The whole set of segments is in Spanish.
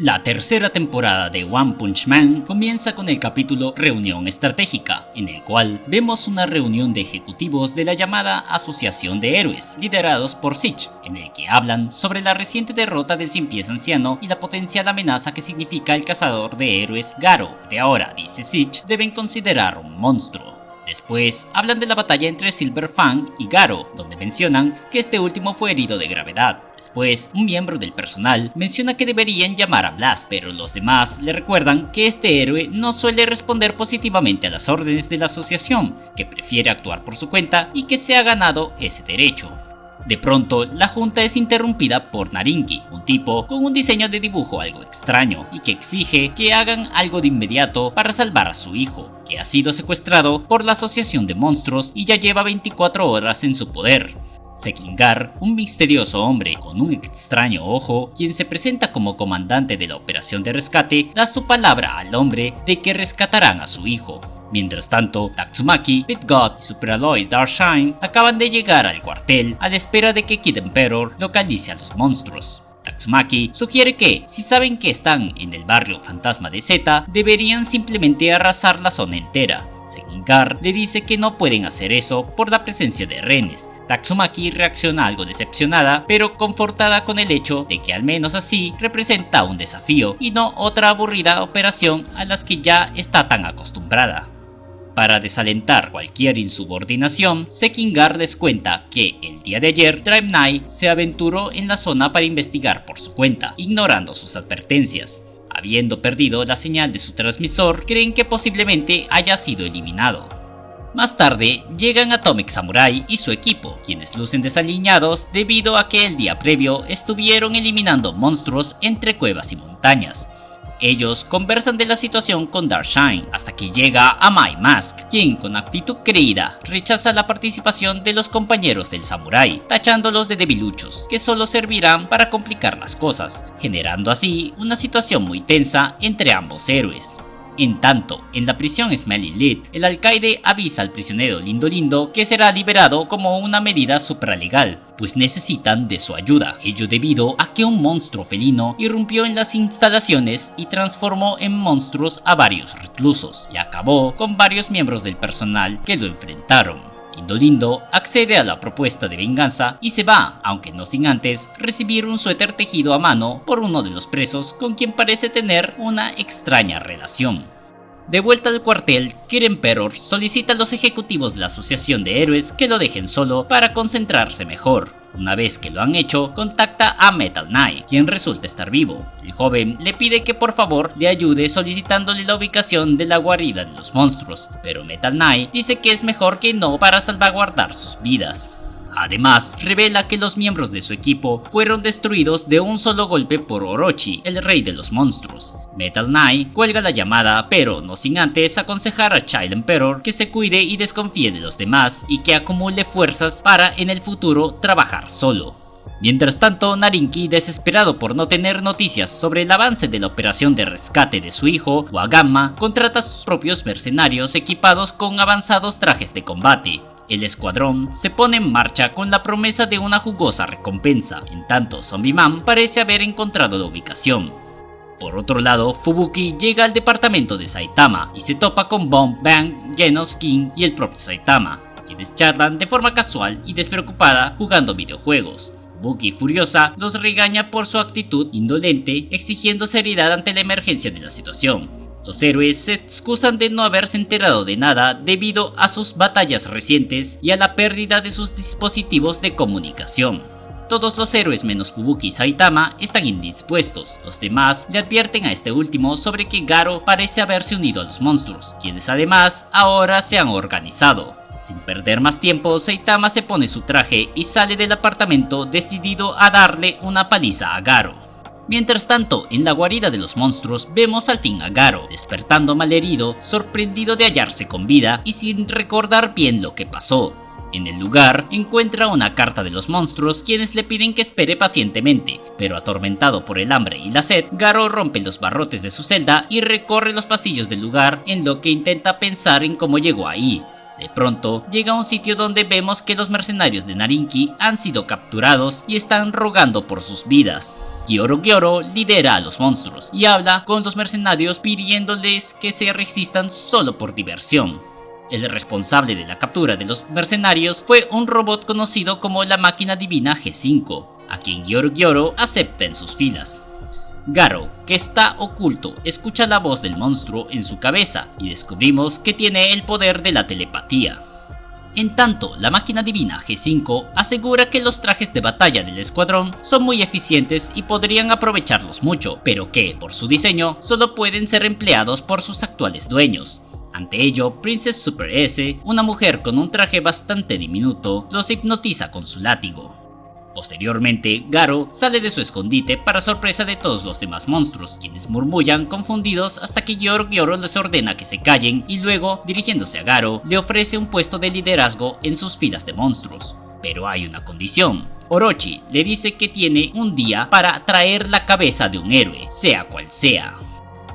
La tercera temporada de One Punch Man comienza con el capítulo Reunión Estratégica, en el cual vemos una reunión de ejecutivos de la llamada Asociación de Héroes, liderados por Sich, en el que hablan sobre la reciente derrota del Cien Pies Anciano y la potencial amenaza que significa el cazador de héroes Garo, que ahora, dice Sich, deben considerar un monstruo. Después hablan de la batalla entre Silver Fang y Garo, donde mencionan que este último fue herido de gravedad. Después, un miembro del personal menciona que deberían llamar a Blast, pero los demás le recuerdan que este héroe no suele responder positivamente a las órdenes de la asociación, que prefiere actuar por su cuenta y que se ha ganado ese derecho. De pronto, la junta es interrumpida por Narinki, un tipo con un diseño de dibujo algo extraño y que exige que hagan algo de inmediato para salvar a su hijo, que ha sido secuestrado por la Asociación de Monstruos y ya lleva 24 horas en su poder. Sekingar, un misterioso hombre con un extraño ojo, quien se presenta como comandante de la operación de rescate, da su palabra al hombre de que rescatarán a su hijo. Mientras tanto, Tatsumaki, Pit God y Super Alloy Darkshine acaban de llegar al cuartel a la espera de que Kid Emperor localice a los monstruos. Tatsumaki sugiere que, si saben que están en el barrio fantasma de Z, deberían simplemente arrasar la zona entera. Sekingar le dice que no pueden hacer eso por la presencia de rehenes. Tatsumaki reacciona algo decepcionada, pero confortada con el hecho de que al menos así representa un desafío y no otra aburrida operación a las que ya está tan acostumbrada. Para desalentar cualquier insubordinación, Sekingar les cuenta que el día de ayer Drive Knight se aventuró en la zona para investigar por su cuenta, ignorando sus advertencias. Habiendo perdido la señal de su transmisor, creen que posiblemente haya sido eliminado. Más tarde, llegan Atomic Samurai y su equipo, quienes lucen desaliñados debido a que el día previo estuvieron eliminando monstruos entre cuevas y montañas. Ellos conversan de la situación con Darkshine hasta que llega a My Mask, quien con actitud creída rechaza la participación de los compañeros del samurái, tachándolos de debiluchos que solo servirán para complicar las cosas, generando así una situación muy tensa entre ambos héroes. En tanto, en la prisión Smelly Lid, el alcaide avisa al prisionero Lindo Lindo que será liberado como una medida supralegal, pues necesitan de su ayuda, ello debido a que un monstruo felino irrumpió en las instalaciones y transformó en monstruos a varios reclusos, y acabó con varios miembros del personal que lo enfrentaron. Lindo Lindo accede a la propuesta de venganza y se va, aunque no sin antes recibir un suéter tejido a mano por uno de los presos con quien parece tener una extraña relación. De vuelta al cuartel, Kid Emperor solicita a los ejecutivos de la Asociación de Héroes que lo dejen solo para concentrarse mejor. Una vez que lo han hecho, contacta a Metal Knight, quien resulta estar vivo. El joven le pide que por favor le ayude solicitándole la ubicación de la guarida de los monstruos, pero Metal Knight dice que es mejor que no para salvaguardar sus vidas. Además, revela que los miembros de su equipo fueron destruidos de un solo golpe por Orochi, el rey de los monstruos. Metal Knight cuelga la llamada, pero no sin antes aconsejar a Child Emperor que se cuide y desconfíe de los demás y que acumule fuerzas para en el futuro trabajar solo. Mientras tanto, Narinki, desesperado por no tener noticias sobre el avance de la operación de rescate de su hijo, Wagamma, contrata a sus propios mercenarios equipados con avanzados trajes de combate. El escuadrón se pone en marcha con la promesa de una jugosa recompensa, en tanto Zombie Man parece haber encontrado la ubicación. Por otro lado, Fubuki llega al departamento de Saitama y se topa con Bomb, Bang, Genos, King y el propio Saitama, quienes charlan de forma casual y despreocupada jugando videojuegos. Fubuki, furiosa, los regaña por su actitud indolente, exigiendo seriedad ante la emergencia de la situación. Los héroes se excusan de no haberse enterado de nada debido a sus batallas recientes y a la pérdida de sus dispositivos de comunicación. Todos los héroes menos Fubuki y Saitama están indispuestos. Los demás le advierten a este último sobre que Garo parece haberse unido a los monstruos, quienes además ahora se han organizado. Sin perder más tiempo, Saitama se pone su traje y sale del apartamento decidido a darle una paliza a Garo. Mientras tanto, en la guarida de los monstruos vemos al fin a Garo, despertando malherido, sorprendido de hallarse con vida y sin recordar bien lo que pasó. En el lugar encuentra una carta de los monstruos, quienes le piden que espere pacientemente, pero atormentado por el hambre y la sed, Garo rompe los barrotes de su celda y recorre los pasillos del lugar en lo que intenta pensar en cómo llegó ahí. De pronto, llega a un sitio donde vemos que los mercenarios de Narinki han sido capturados y están rogando por sus vidas. Goro lidera a los monstruos y habla con los mercenarios pidiéndoles que se resistan solo por diversión. El responsable de la captura de los mercenarios fue un robot conocido como la máquina divina G5, a quien Goro acepta en sus filas. Garo, que está oculto, escucha la voz del monstruo en su cabeza y descubrimos que tiene el poder de la telepatía. En tanto, la máquina divina G5 asegura que los trajes de batalla del escuadrón son muy eficientes y podrían aprovecharlos mucho, pero que, por su diseño, solo pueden ser empleados por sus actuales dueños. Ante ello, Princess Super S, una mujer con un traje bastante diminuto, los hipnotiza con su látigo. Posteriormente, Garo sale de su escondite para sorpresa de todos los demás monstruos, quienes murmullan confundidos hasta que Goro les ordena que se callen y luego, dirigiéndose a Garo, le ofrece un puesto de liderazgo en sus filas de monstruos. Pero hay una condición. Orochi le dice que tiene un día para traer la cabeza de un héroe, sea cual sea.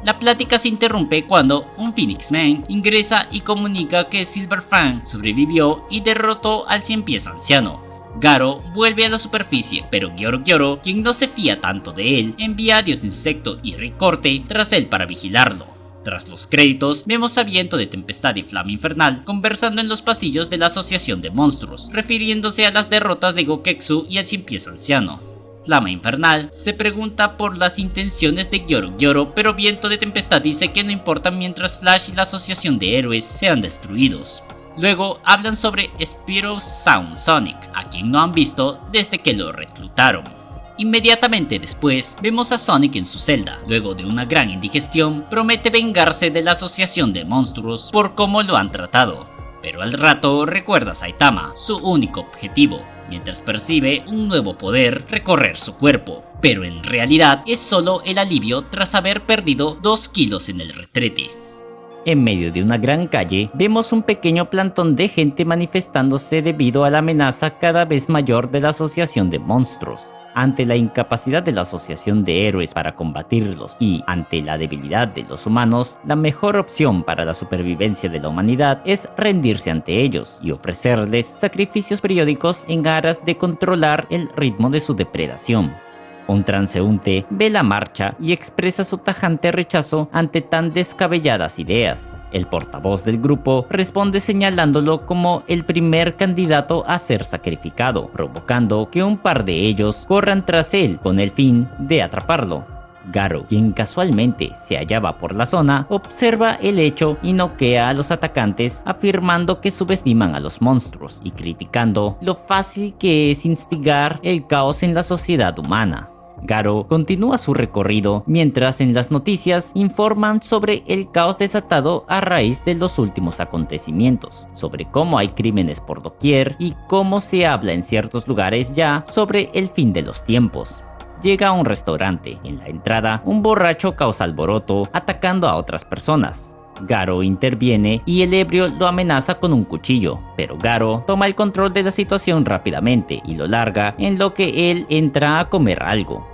La plática se interrumpe cuando un Phoenix Man ingresa y comunica que Silver Fang sobrevivió y derrotó al 100 pies anciano. Garo vuelve a la superficie, pero Goro, quien no se fía tanto de él, envía a Dios Insecto y Ricorte tras él para vigilarlo. Tras los créditos, vemos a Viento de Tempestad y Flama Infernal conversando en los pasillos de la Asociación de Monstruos, refiriéndose a las derrotas de Goketsu y al 100 pies anciano. Flama Infernal se pregunta por las intenciones de Goro, pero Viento de Tempestad dice que no importa mientras Flash y la Asociación de Héroes sean destruidos. Luego hablan sobre Spyro Sound Sonic, a quien no han visto desde que lo reclutaron. Inmediatamente después, vemos a Sonic en su celda. Luego de una gran indigestión, promete vengarse de la Asociación de Monstruos por cómo lo han tratado. Pero al rato recuerda a Saitama, su único objetivo, mientras percibe un nuevo poder recorrer su cuerpo. Pero en realidad es solo el alivio tras haber perdido 2 kilos en el retrete. En medio de una gran calle, vemos un pequeño plantón de gente manifestándose debido a la amenaza cada vez mayor de la Asociación de Monstruos. Ante la incapacidad de la Asociación de Héroes para combatirlos y ante la debilidad de los humanos, la mejor opción para la supervivencia de la humanidad es rendirse ante ellos y ofrecerles sacrificios periódicos en aras de controlar el ritmo de su depredación. Un transeúnte ve la marcha y expresa su tajante rechazo ante tan descabelladas ideas. El portavoz del grupo responde señalándolo como el primer candidato a ser sacrificado, provocando que un par de ellos corran tras él con el fin de atraparlo. Garo, quien casualmente se hallaba por la zona, observa el hecho y noquea a los atacantes, afirmando que subestiman a los monstruos y criticando lo fácil que es instigar el caos en la sociedad humana. Garo continúa su recorrido mientras en las noticias informan sobre el caos desatado a raíz de los últimos acontecimientos, sobre cómo hay crímenes por doquier y cómo se habla en ciertos lugares ya sobre el fin de los tiempos. Llega a un restaurante. En la entrada, un borracho causa alboroto atacando a otras personas. Garo interviene y el ebrio lo amenaza con un cuchillo, pero Garo toma el control de la situación rápidamente y lo larga en lo que él entra a comer algo.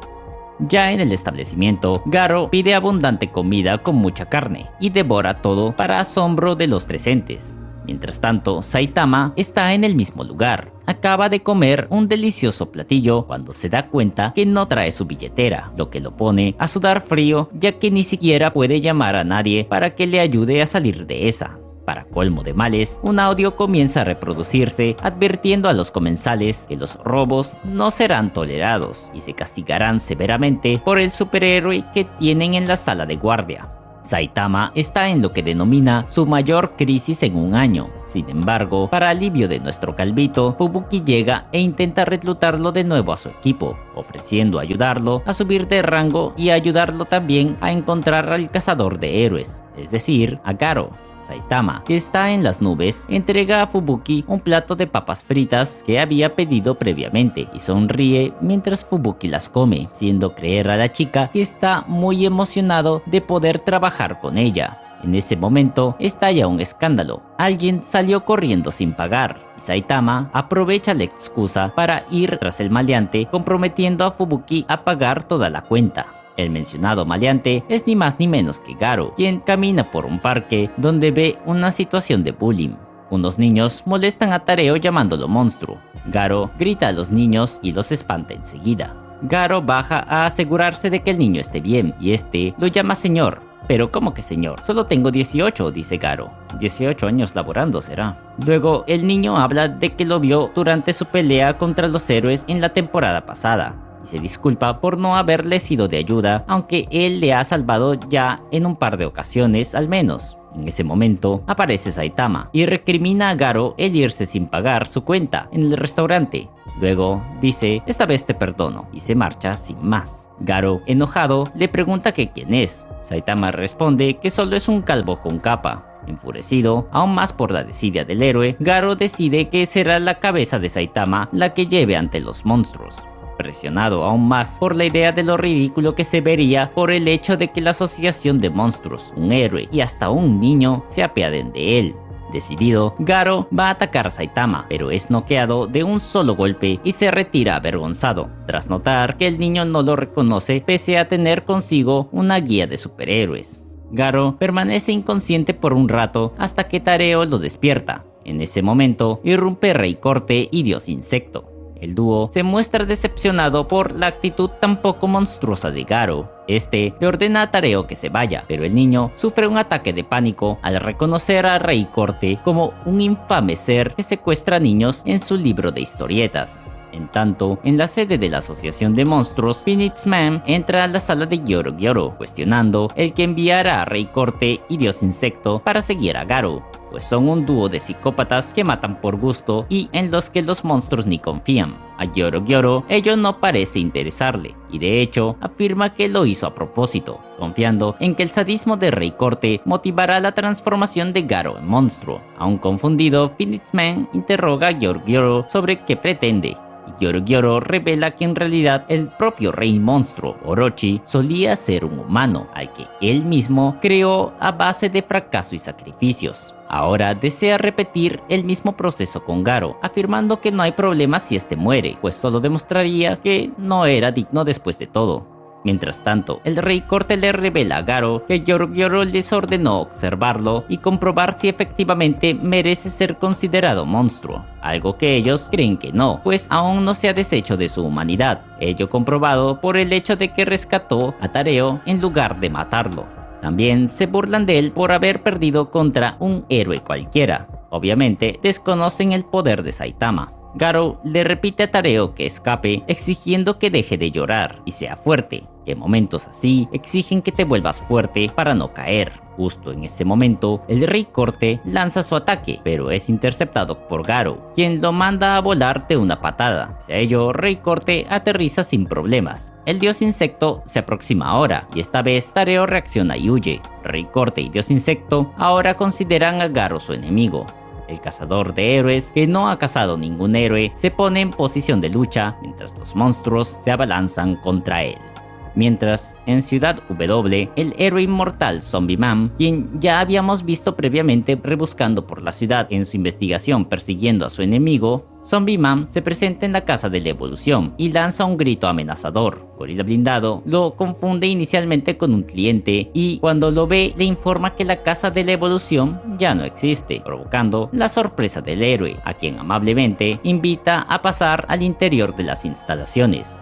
Ya en el establecimiento, Garo pide abundante comida con mucha carne y devora todo para asombro de los presentes. Mientras tanto, Saitama está en el mismo lugar. Acaba de comer un delicioso platillo cuando se da cuenta que no trae su billetera, lo que lo pone a sudar frío ya que ni siquiera puede llamar a nadie para que le ayude a salir de esa. Para colmo de males, un audio comienza a reproducirse advirtiendo a los comensales que los robos no serán tolerados y se castigarán severamente por el superhéroe que tienen en la sala de guardia. Saitama está en lo que denomina su mayor crisis en un año. Sin embargo, para alivio de nuestro calvito, Fubuki llega e intenta reclutarlo de nuevo a su equipo, ofreciendo ayudarlo a subir de rango y ayudarlo también a encontrar al cazador de héroes, es decir, a Garo. Saitama, que está en las nubes, entrega a Fubuki un plato de papas fritas que había pedido previamente y sonríe mientras Fubuki las come, haciendo creer a la chica que está muy emocionado de poder trabajar con ella. En ese momento estalla un escándalo. Alguien salió corriendo sin pagar y Saitama aprovecha la excusa para ir tras el maleante, comprometiendo a Fubuki a pagar toda la cuenta. El mencionado maleante es ni más ni menos que Garo, quien camina por un parque donde ve una situación de bullying. Unos niños molestan a Tareo llamándolo monstruo. Garo grita a los niños y los espanta enseguida. Garo baja a asegurarse de que el niño esté bien y este lo llama señor. Pero ¿cómo que señor? Solo tengo 18, dice Garo. 18 años laborando será. Luego el niño habla de que lo vio durante su pelea contra los héroes en la temporada pasada y se disculpa por no haberle sido de ayuda, aunque él le ha salvado ya en un par de ocasiones al menos. En ese momento aparece Saitama y recrimina a Garo el irse sin pagar su cuenta en el restaurante. Luego dice, esta vez te perdono, y se marcha sin más. Garo, enojado, le pregunta que quién es. Saitama responde que solo es un calvo con capa. Enfurecido, aún más por la desidia del héroe, Garo decide que será la cabeza de Saitama la que lleve ante los monstruos. Presionado aún más por la idea de lo ridículo que se vería por el hecho de que la asociación de monstruos, un héroe y hasta un niño se apiaden de él. Decidido, Garo va a atacar a Saitama, pero es noqueado de un solo golpe y se retira avergonzado, tras notar que el niño no lo reconoce pese a tener consigo una guía de superhéroes. Garo permanece inconsciente por un rato hasta que Tareo lo despierta. En ese momento, irrumpe Rey Corte y Dios Insecto. El dúo se muestra decepcionado por la actitud tan poco monstruosa de Garo. Este le ordena a Tareo que se vaya, pero el niño sufre un ataque de pánico al reconocer a Rey Corte como un infame ser que secuestra niños en su libro de historietas. En tanto, en la sede de la Asociación de Monstruos, Phoenix Man entra a la sala de Gyoro Gyoro, cuestionando el que enviara a Rey Corte y Dios Insecto para seguir a Garo, pues son un dúo de psicópatas que matan por gusto y en los que los monstruos ni confían. A Gyoro Gyoro ello no parece interesarle, y de hecho afirma que lo hizo a propósito, confiando en que el sadismo de Rey Corte motivará la transformación de Garo en monstruo. Aún confundido, Phoenix Man interroga a Gyoro Gyoro sobre qué pretende. Gyoro Gyoro revela que en realidad el propio rey monstruo, Orochi, solía ser un humano, al que él mismo creó a base de fracaso y sacrificios. Ahora desea repetir el mismo proceso con Garo, afirmando que no hay problema si este muere, pues solo demostraría que no era digno después de todo. Mientras tanto, el Rey Corte le revela a Garo que Gyoro Gyoro les ordenó observarlo y comprobar si efectivamente merece ser considerado monstruo, algo que ellos creen que no, pues aún no se ha deshecho de su humanidad, ello comprobado por el hecho de que rescató a Tareo en lugar de matarlo. También se burlan de él por haber perdido contra un héroe cualquiera. Obviamente desconocen el poder de Saitama. Garo le repite a Tareo que escape, exigiendo que deje de llorar y sea fuerte, que momentos así exigen que te vuelvas fuerte para no caer. Justo en ese momento, el Rey Corte lanza su ataque, pero es interceptado por Garo, quien lo manda a volar de una patada. Pese a ello, Rey Corte aterriza sin problemas. El Dios Insecto se aproxima ahora, y esta vez Tareo reacciona y huye. Rey Corte y Dios Insecto ahora consideran a Garo su enemigo. El cazador de héroes, que no ha cazado ningún héroe, se pone en posición de lucha mientras los monstruos se abalanzan contra él. Mientras, en Ciudad W, el héroe inmortal Zombie Man, quien ya habíamos visto previamente rebuscando por la ciudad en su investigación persiguiendo a su enemigo, Zombie Man se presenta en la Casa de la Evolución y lanza un grito amenazador. Gorila Blindado lo confunde inicialmente con un cliente y cuando lo ve le informa que la Casa de la Evolución ya no existe, provocando la sorpresa del héroe, a quien amablemente invita a pasar al interior de las instalaciones.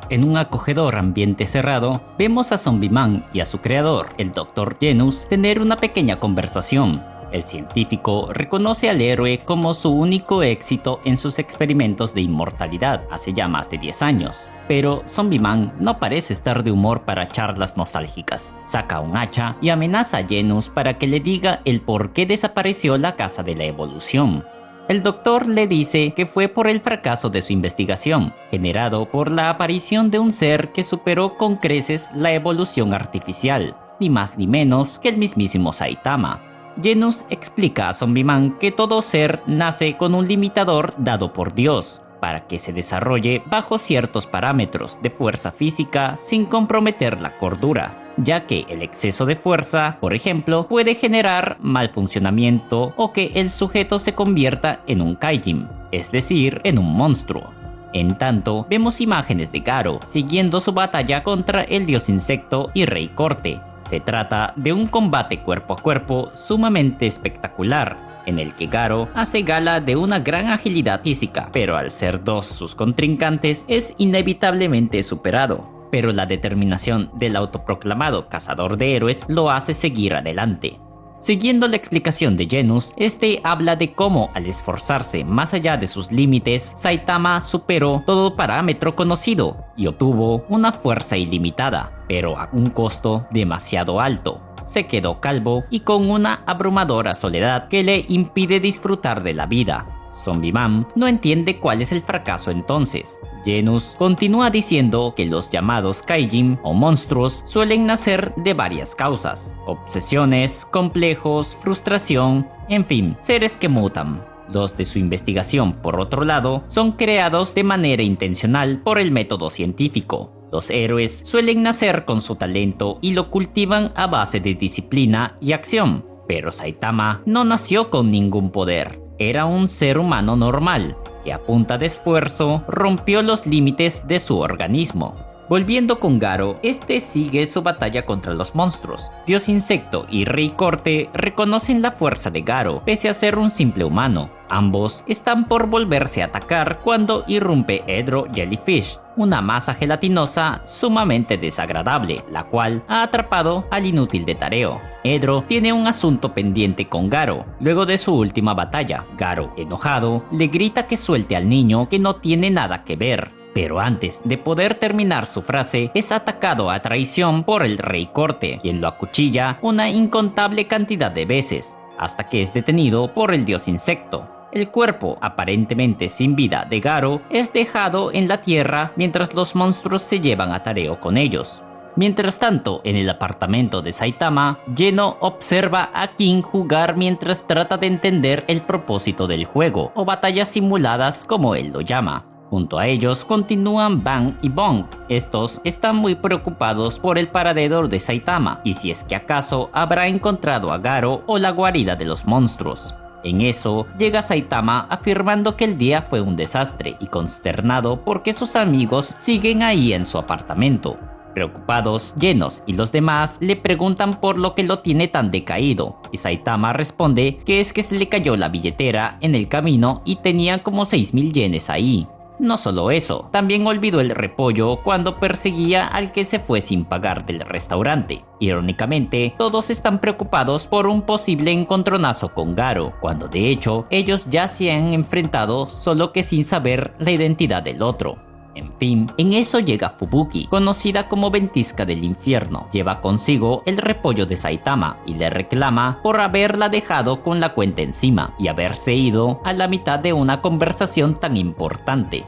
En un acogedor ambiente cerrado, vemos a Zombie Man y a su creador, el Dr. Genus, tener una pequeña conversación. El científico reconoce al héroe como su único éxito en sus experimentos de inmortalidad hace ya más de 10 años. Pero Zombie Man no parece estar de humor para charlas nostálgicas. Saca un hacha y amenaza a Genus para que le diga el por qué desapareció la Casa de la Evolución. El doctor le dice que fue por el fracaso de su investigación, generado por la aparición de un ser que superó con creces la evolución artificial, ni más ni menos que el mismísimo Saitama. Genus explica a Zombie Man que todo ser nace con un limitador dado por Dios, para que se desarrolle bajo ciertos parámetros de fuerza física sin comprometer la cordura, ya que el exceso de fuerza, por ejemplo, puede generar mal funcionamiento o que el sujeto se convierta en un Kaijin, es decir, en un monstruo. En tanto, vemos imágenes de Garo siguiendo su batalla contra el Dios Insecto y Rey Corte. Se trata de un combate cuerpo a cuerpo sumamente espectacular, en el que Garo hace gala de una gran agilidad física, pero al ser dos sus contrincantes es inevitablemente superado. Pero la determinación del autoproclamado cazador de héroes lo hace seguir adelante. Siguiendo la explicación de Genos, este habla de cómo al esforzarse más allá de sus límites, Saitama superó todo parámetro conocido y obtuvo una fuerza ilimitada, pero a un costo demasiado alto. Se quedó calvo y con una abrumadora soledad que le impide disfrutar de la vida. Zombie Man no entiende cuál es el fracaso entonces. Genos continúa diciendo que los llamados Kaijin o monstruos suelen nacer de varias causas: obsesiones, complejos, frustración, en fin, seres que mutan. Los de su investigación, por otro lado, son creados de manera intencional por el método científico. Los héroes suelen nacer con su talento y lo cultivan a base de disciplina y acción, pero Saitama no nació con ningún poder. Era un ser humano normal, que a punta de esfuerzo rompió los límites de su organismo. Volviendo con Garo, este sigue su batalla contra los monstruos. Dios Insecto y Rey Corte reconocen la fuerza de Garo, pese a ser un simple humano. Ambos están por volverse a atacar cuando irrumpe Edro Jellyfish, una masa gelatinosa sumamente desagradable, la cual ha atrapado al inútil de Tareo. Edro tiene un asunto pendiente con Garo. Luego de su última batalla, Garo, enojado, le grita que suelte al niño, que no tiene nada que ver. Pero antes de poder terminar su frase, es atacado a traición por el Rey Corte, quien lo acuchilla una incontable cantidad de veces, hasta que es detenido por el Dios Insecto. El cuerpo, aparentemente sin vida, de Garo es dejado en la tierra mientras los monstruos se llevan a Tareo con ellos. Mientras tanto, en el apartamento de Saitama, Geno observa a King jugar mientras trata de entender el propósito del juego, o batallas simuladas como él lo llama. Junto a ellos continúan Bang y Bong. Estos están muy preocupados por el paradero de Saitama y si es que acaso habrá encontrado a Garo o la guarida de los monstruos. En eso llega Saitama afirmando que el día fue un desastre y consternado porque sus amigos siguen ahí en su apartamento. Preocupados, Genos y los demás le preguntan por lo que lo tiene tan decaído, y Saitama responde que es que se le cayó la billetera en el camino y tenía como 6.000 yenes ahí. No solo eso, también olvidó el repollo cuando perseguía al que se fue sin pagar del restaurante. Irónicamente, todos están preocupados por un posible encontronazo con Garo, cuando de hecho ellos ya se han enfrentado solo que sin saber la identidad del otro. En fin, en eso llega Fubuki, conocida como Ventisca del Infierno. Lleva consigo el repollo de Saitama y le reclama por haberla dejado con la cuenta encima y haberse ido a la mitad de una conversación tan importante.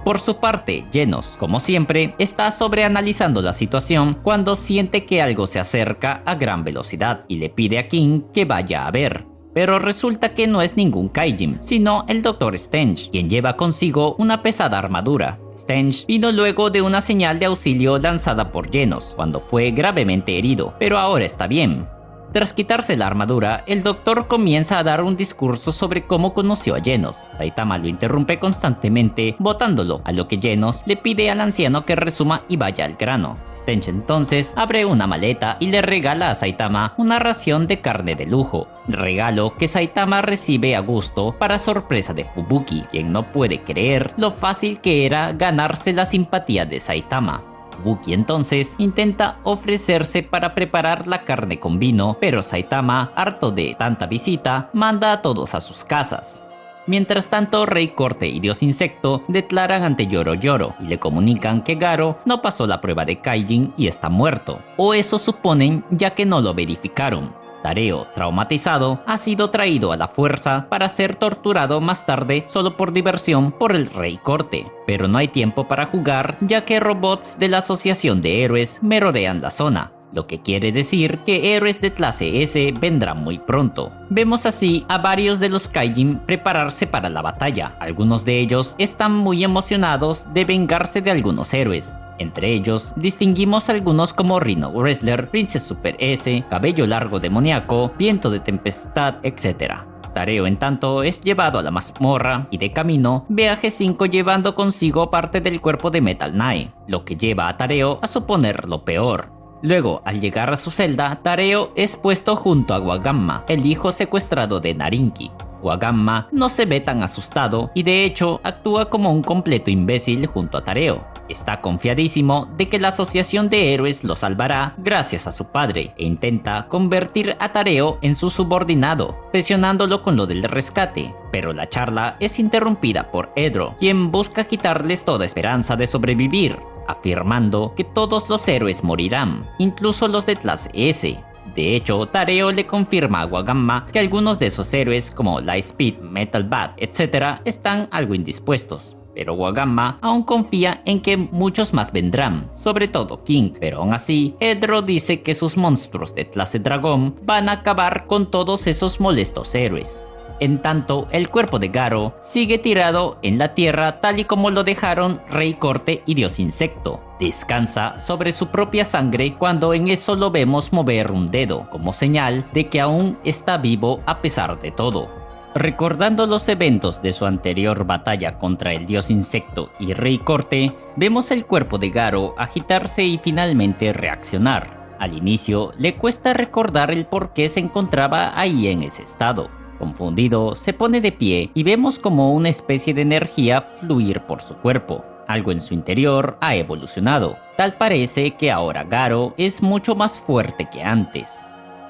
Por su parte, Genos, como siempre, está sobreanalizando la situación cuando siente que algo se acerca a gran velocidad y le pide a King que vaya a ver. Pero resulta que no es ningún Kaijin, sino el Dr. Stench, quien lleva consigo una pesada armadura. Stench vino luego de una señal de auxilio lanzada por Genos, cuando fue gravemente herido, pero ahora está bien. Tras quitarse la armadura, el doctor comienza a dar un discurso sobre cómo conoció a Genos. Saitama lo interrumpe constantemente, botándolo, a lo que Genos le pide al anciano que resuma y vaya al grano. Stench entonces abre una maleta y le regala a Saitama una ración de carne de lujo, regalo que Saitama recibe a gusto para sorpresa de Fubuki, quien no puede creer lo fácil que era ganarse la simpatía de Saitama. Fubuki entonces intenta ofrecerse para preparar la carne con vino, pero Saitama, harto de tanta visita, manda a todos a sus casas. Mientras tanto, Rey Corte y Dios Insecto declaran ante Yoro Yoro y le comunican que Garo no pasó la prueba de Kaijin y está muerto, o eso suponen ya que no lo verificaron. Tareo, traumatizado, ha sido traído a la fuerza para ser torturado más tarde solo por diversión por el Rey Corte. Pero no hay tiempo para jugar ya que robots de la Asociación de Héroes merodean la zona, lo que quiere decir que héroes de clase S vendrán muy pronto. Vemos así a varios de los Kaijin prepararse para la batalla. Algunos de ellos están muy emocionados de vengarse de algunos héroes. Entre ellos, distinguimos algunos como Rhino Wrestler, Princess Super S, Cabello Largo Demoníaco, Viento de Tempestad, etc. Tareo en tanto es llevado a la mazmorra y de camino ve a G5 llevando consigo parte del cuerpo de Metal Knight, lo que lleva a Tareo a suponer lo peor. Luego, al llegar a su celda, Tareo es puesto junto a Wagamma, el hijo secuestrado de Narinki. Wagamma no se ve tan asustado y de hecho actúa como un completo imbécil junto a Tareo. Está confiadísimo de que la asociación de héroes lo salvará gracias a su padre e intenta convertir a Tareo en su subordinado, presionándolo con lo del rescate. Pero la charla es interrumpida por Edro, quien busca quitarles toda esperanza de sobrevivir, afirmando que todos los héroes morirán, incluso los de clase S. De hecho, Tareo le confirma a Wagamma que algunos de esos héroes como Lightspeed, Metal Bat, etc. están algo indispuestos. Pero Wagamma aún confía en que muchos más vendrán, sobre todo King, pero aún así, Edro dice que sus monstruos de clase dragón van a acabar con todos esos molestos héroes. En tanto, el cuerpo de Garo sigue tirado en la tierra tal y como lo dejaron Rey Corte y Dios Insecto. Descansa sobre su propia sangre cuando en eso lo vemos mover un dedo, como señal de que aún está vivo a pesar de todo. Recordando los eventos de su anterior batalla contra el Dios Insecto y Rey Corte, vemos el cuerpo de Garo agitarse y finalmente reaccionar. Al inicio, le cuesta recordar el por qué se encontraba ahí en ese estado. Confundido, se pone de pie y vemos como una especie de energía fluir por su cuerpo. Algo en su interior ha evolucionado. Tal parece que ahora Garo es mucho más fuerte que antes.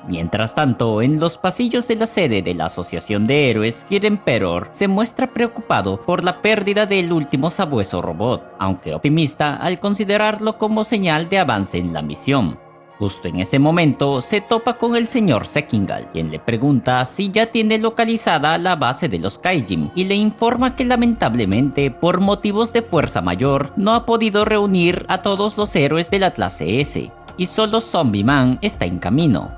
Mientras tanto, en los pasillos de la sede de la Asociación de Héroes, Kid Emperor se muestra preocupado por la pérdida del último sabueso robot, aunque optimista al considerarlo como señal de avance en la misión. Justo en ese momento se topa con el señor Sekingal, quien le pregunta si ya tiene localizada la base de los Kaijin y le informa que lamentablemente por motivos de fuerza mayor no ha podido reunir a todos los héroes de la clase S y solo Zombie Man está en camino.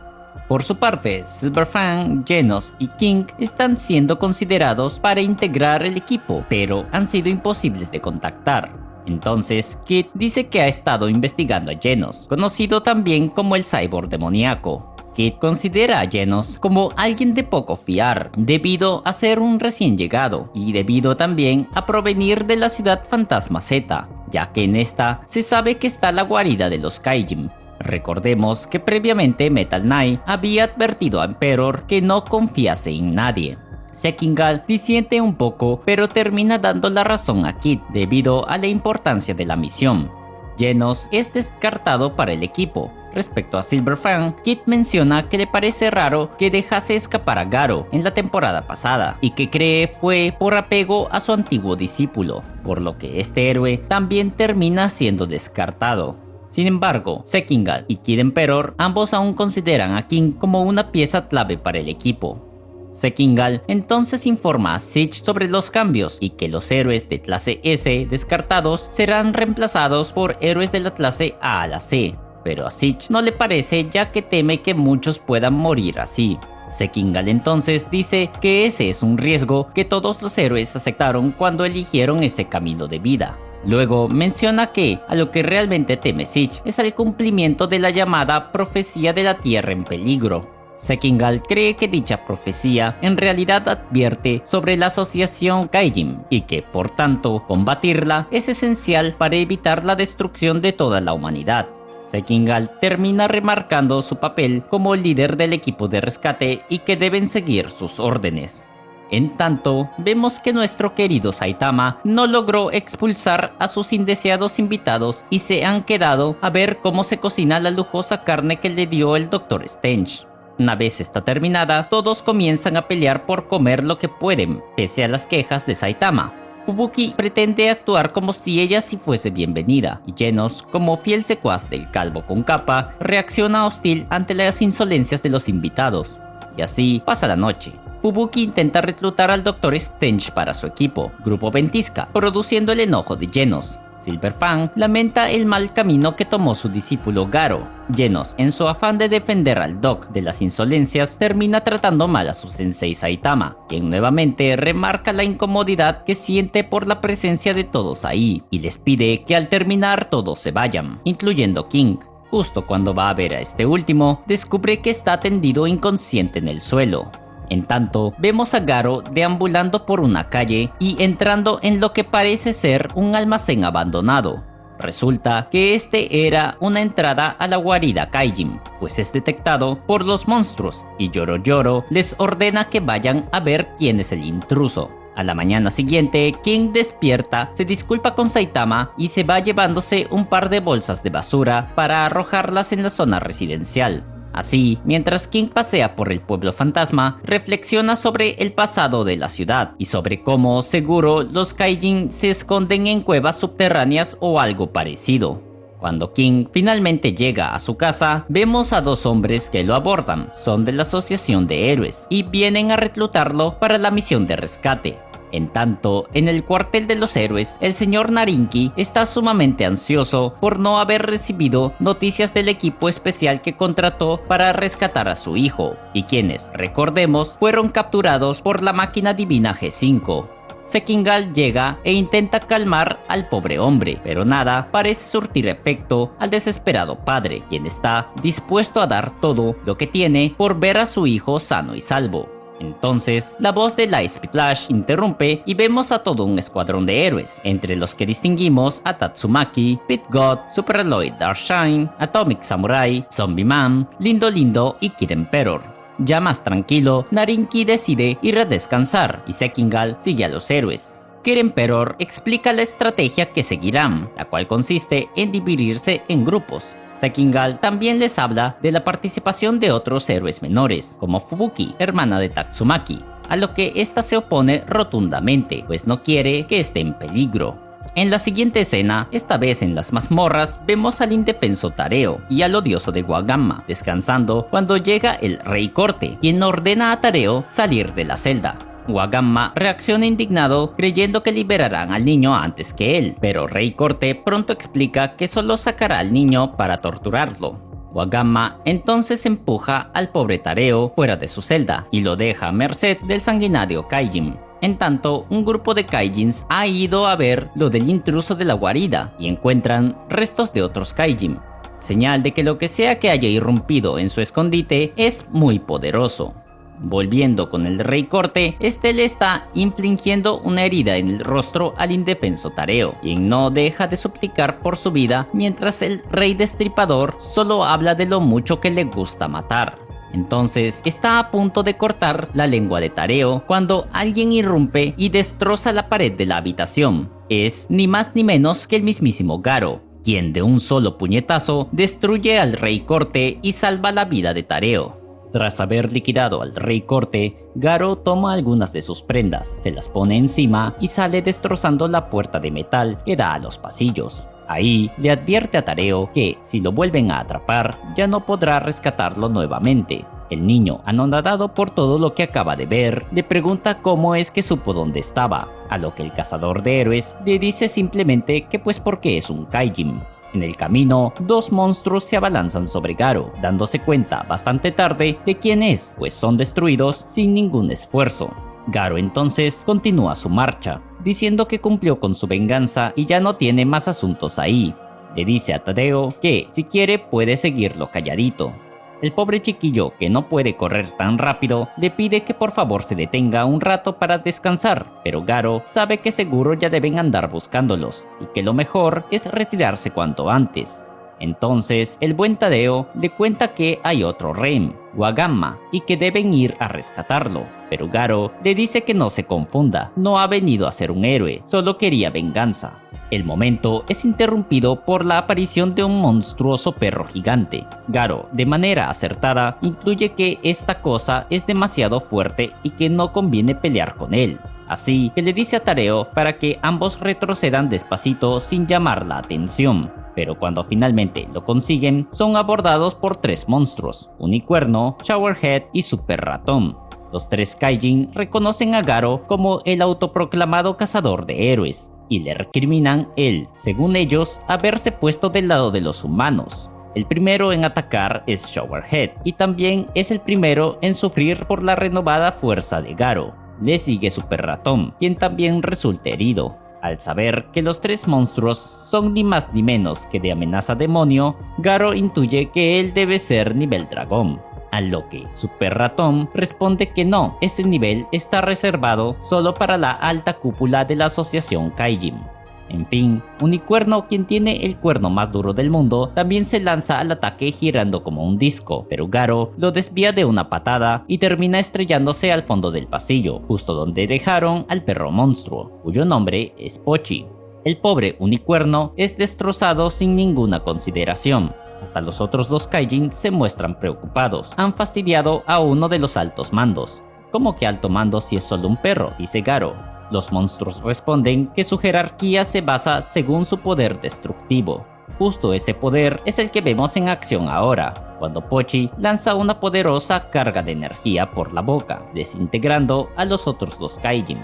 Por su parte, Silverfang, Genos y King están siendo considerados para integrar el equipo, pero han sido imposibles de contactar. Entonces, Kid dice que ha estado investigando a Genos, conocido también como el cyborg demoníaco. Kid considera a Genos como alguien de poco fiar, debido a ser un recién llegado y debido también a provenir de la ciudad fantasma Z, ya que en esta se sabe que está la guarida de los Kaijin. Recordemos que previamente Metal Knight había advertido a Emperor que no confiase en nadie. Sekingal disiente un poco, pero termina dando la razón a Kid debido a la importancia de la misión. Genos es descartado para el equipo. Respecto a Silverfang, Kid menciona que le parece raro que dejase escapar a Garo en la temporada pasada y que cree fue por apego a su antiguo discípulo, por lo que este héroe también termina siendo descartado. Sin embargo, Sekingal y Kid Emperor ambos aún consideran a King como una pieza clave para el equipo. Sekingal entonces informa a Siege sobre los cambios y que los héroes de clase S descartados serán reemplazados por héroes de la clase A la C, pero a Siege no le parece ya que teme que muchos puedan morir así. Sekingal entonces dice que ese es un riesgo que todos los héroes aceptaron cuando eligieron ese camino de vida. Luego menciona que a lo que realmente teme Siege es al cumplimiento de la llamada profecía de la Tierra en peligro. Sekingal cree que dicha profecía en realidad advierte sobre la asociación Kaijin y que, por tanto, combatirla es esencial para evitar la destrucción de toda la humanidad. Sekingal termina remarcando su papel como líder del equipo de rescate y que deben seguir sus órdenes. En tanto, vemos que nuestro querido Saitama no logró expulsar a sus indeseados invitados y se han quedado a ver cómo se cocina la lujosa carne que le dio el Dr. Stench. Una vez está terminada, todos comienzan a pelear por comer lo que pueden, pese a las quejas de Saitama. Fubuki pretende actuar como si ella sí fuese bienvenida, y Genos, como fiel secuaz del calvo con capa, reacciona hostil ante las insolencias de los invitados. Y así pasa la noche. Fubuki intenta reclutar al Dr. Stench para su equipo, Grupo Ventisca, produciendo el enojo de Genos. Silverfang lamenta el mal camino que tomó su discípulo Garo. Genos, en su afán de defender al Doc de las insolencias, termina tratando mal a su sensei Saitama, quien nuevamente remarca la incomodidad que siente por la presencia de todos ahí, y les pide que al terminar todos se vayan, incluyendo King. Justo cuando va a ver a este último, descubre que está tendido inconsciente en el suelo. En tanto, vemos a Garo deambulando por una calle y entrando en lo que parece ser un almacén abandonado. Resulta que este era una entrada a la guarida Kaijin, pues es detectado por los monstruos y Yoro les ordena que vayan a ver quién es el intruso. A la mañana siguiente, King despierta, se disculpa con Saitama y se va llevándose un par de bolsas de basura para arrojarlas en la zona residencial. Así, mientras King pasea por el pueblo fantasma, reflexiona sobre el pasado de la ciudad y sobre cómo seguro los Kaijin se esconden en cuevas subterráneas o algo parecido. Cuando King finalmente llega a su casa, vemos a dos hombres que lo abordan, son de la Asociación de Héroes y vienen a reclutarlo para la misión de rescate. En tanto, en el cuartel de los héroes, el señor Narinki está sumamente ansioso por no haber recibido noticias del equipo especial que contrató para rescatar a su hijo, y quienes, recordemos, fueron capturados por la máquina divina G5. Sekingal llega e intenta calmar al pobre hombre, pero nada parece surtir efecto al desesperado padre, quien está dispuesto a dar todo lo que tiene por ver a su hijo sano y salvo. Entonces, la voz de Lightspeed Flash interrumpe y vemos a todo un escuadrón de héroes, entre los que distinguimos a Tatsumaki, Pit God, Super Alloy Darkshine, Atomic Samurai, Zombie Man, Lindo y Kid Emperor. Ya más tranquilo, Narinki decide ir a descansar y Sekingal sigue a los héroes. Kid Emperor explica la estrategia que seguirán, la cual consiste en dividirse en grupos. Sekingal también les habla de la participación de otros héroes menores, como Fubuki, hermana de Tatsumaki, a lo que ésta se opone rotundamente, pues no quiere que esté en peligro. En la siguiente escena, esta vez en las mazmorras, vemos al indefenso Tareo y al odioso de Wagamma, descansando cuando llega el Rey Corte, quien ordena a Tareo salir de la celda. Wagamma reacciona indignado creyendo que liberarán al niño antes que él, pero Rey Corte pronto explica que solo sacará al niño para torturarlo. Wagamma entonces empuja al pobre Tareo fuera de su celda y lo deja a merced del sanguinario Kaijin. En tanto, un grupo de Kaijins ha ido a ver lo del intruso de la guarida y encuentran restos de otros Kaijin, señal de que lo que sea que haya irrumpido en su escondite es muy poderoso. Volviendo con el Rey Corte, este le está infligiendo una herida en el rostro al indefenso Tareo, quien no deja de suplicar por su vida mientras el Rey Destripador solo habla de lo mucho que le gusta matar. Entonces está a punto de cortar la lengua de Tareo cuando alguien irrumpe y destroza la pared de la habitación. Es ni más ni menos que el mismísimo Garo, quien de un solo puñetazo destruye al Rey Corte y salva la vida de Tareo. Tras haber liquidado al Rey Corte, Garo toma algunas de sus prendas, se las pone encima y sale destrozando la puerta de metal que da a los pasillos. Ahí le advierte a Tareo que, si lo vuelven a atrapar, ya no podrá rescatarlo nuevamente. El niño, anonadado por todo lo que acaba de ver, le pregunta cómo es que supo dónde estaba, a lo que el cazador de héroes le dice simplemente que pues porque es un Kaijin. En el camino, dos monstruos se abalanzan sobre Garo, dándose cuenta bastante tarde de quién es, pues son destruidos sin ningún esfuerzo. Garo entonces continúa su marcha, diciendo que cumplió con su venganza y ya no tiene más asuntos ahí. Le dice a Tadeo que, si quiere, puede seguirlo calladito. El pobre chiquillo, que no puede correr tan rápido, le pide que por favor se detenga un rato para descansar, pero Garo sabe que seguro ya deben andar buscándolos, y que lo mejor es retirarse cuanto antes. Entonces, el buen Tadeo le cuenta que hay otro Rem, Wagamma, y que deben ir a rescatarlo. Pero Garo le dice que no se confunda, no ha venido a ser un héroe, solo quería venganza. El momento es interrumpido por la aparición de un monstruoso perro gigante. Garo, de manera acertada, incluye que esta cosa es demasiado fuerte y que no conviene pelear con él. Así que le dice a Tareo para que ambos retrocedan despacito sin llamar la atención. Pero cuando finalmente lo consiguen, son abordados por tres monstruos: Unicuerno, Showerhead y Super Ratón. Los tres Kaijin reconocen a Garo como el autoproclamado cazador de héroes y le recriminan según ellos, haberse puesto del lado de los humanos. El primero en atacar es Showerhead y también es el primero en sufrir por la renovada fuerza de Garo. Le sigue Super Ratón, quien también resulta herido. Al saber que los tres monstruos son ni más ni menos que de amenaza demonio, Garo intuye que él debe ser nivel dragón. A lo que Super Ratón responde que no, ese nivel está reservado solo para la alta cúpula de la Asociación Kaijin. En fin, Unicuerno, quien tiene el cuerno más duro del mundo, también se lanza al ataque girando como un disco, pero Garo lo desvía de una patada y termina estrellándose al fondo del pasillo, justo donde dejaron al perro monstruo, cuyo nombre es Pochi. El pobre Unicuerno es destrozado sin ninguna consideración. Hasta los otros dos Kaijin se muestran preocupados. Han fastidiado a uno de los altos mandos. ¿Cómo que alto mando si es solo un perro?, dice Garo. Los monstruos responden que su jerarquía se basa según su poder destructivo. Justo ese poder es el que vemos en acción ahora, cuando Pochi lanza una poderosa carga de energía por la boca, desintegrando a los otros dos Kaijin.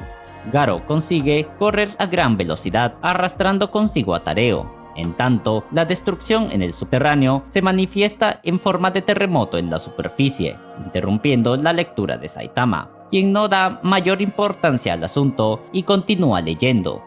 Garo consigue correr a gran velocidad, arrastrando consigo a Tareo. En tanto, la destrucción en el subterráneo se manifiesta en forma de terremoto en la superficie, interrumpiendo la lectura de Saitama, quien no da mayor importancia al asunto y continúa leyendo.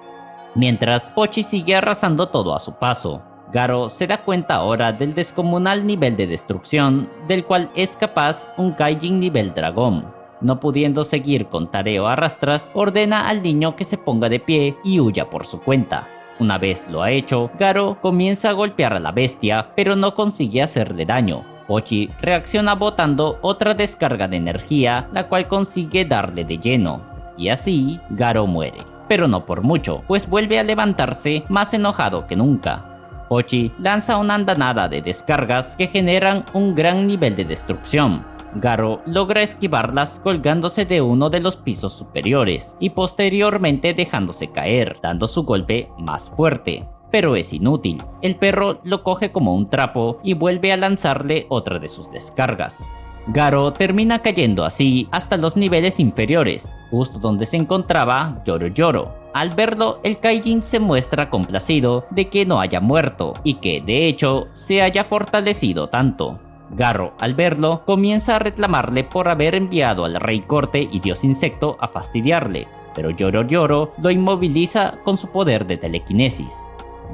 Mientras Pochi sigue arrasando todo a su paso, Garo se da cuenta ahora del descomunal nivel de destrucción del cual es capaz un Kaijin nivel dragón. No pudiendo seguir con Tareo a rastras, ordena al niño que se ponga de pie y huya por su cuenta. Una vez lo ha hecho, Garo comienza a golpear a la bestia, pero no consigue hacerle daño. Pochi reacciona botando otra descarga de energía, la cual consigue darle de lleno. Y así, Garo muere. Pero no por mucho, pues vuelve a levantarse más enojado que nunca. Pochi lanza una andanada de descargas que generan un gran nivel de destrucción. Garo logra esquivarlas colgándose de uno de los pisos superiores y posteriormente dejándose caer, dando su golpe más fuerte. Pero es inútil, el perro lo coge como un trapo y vuelve a lanzarle otra de sus descargas. Garo termina cayendo así hasta los niveles inferiores, justo donde se encontraba Yoro. Al verlo, el Kaijin se muestra complacido de que no haya muerto y que, de hecho, se haya fortalecido tanto. Garo, al verlo, comienza a reclamarle por haber enviado al Rey Corte y Dios Insecto a fastidiarle, pero Yoro lo inmoviliza con su poder de telequinesis.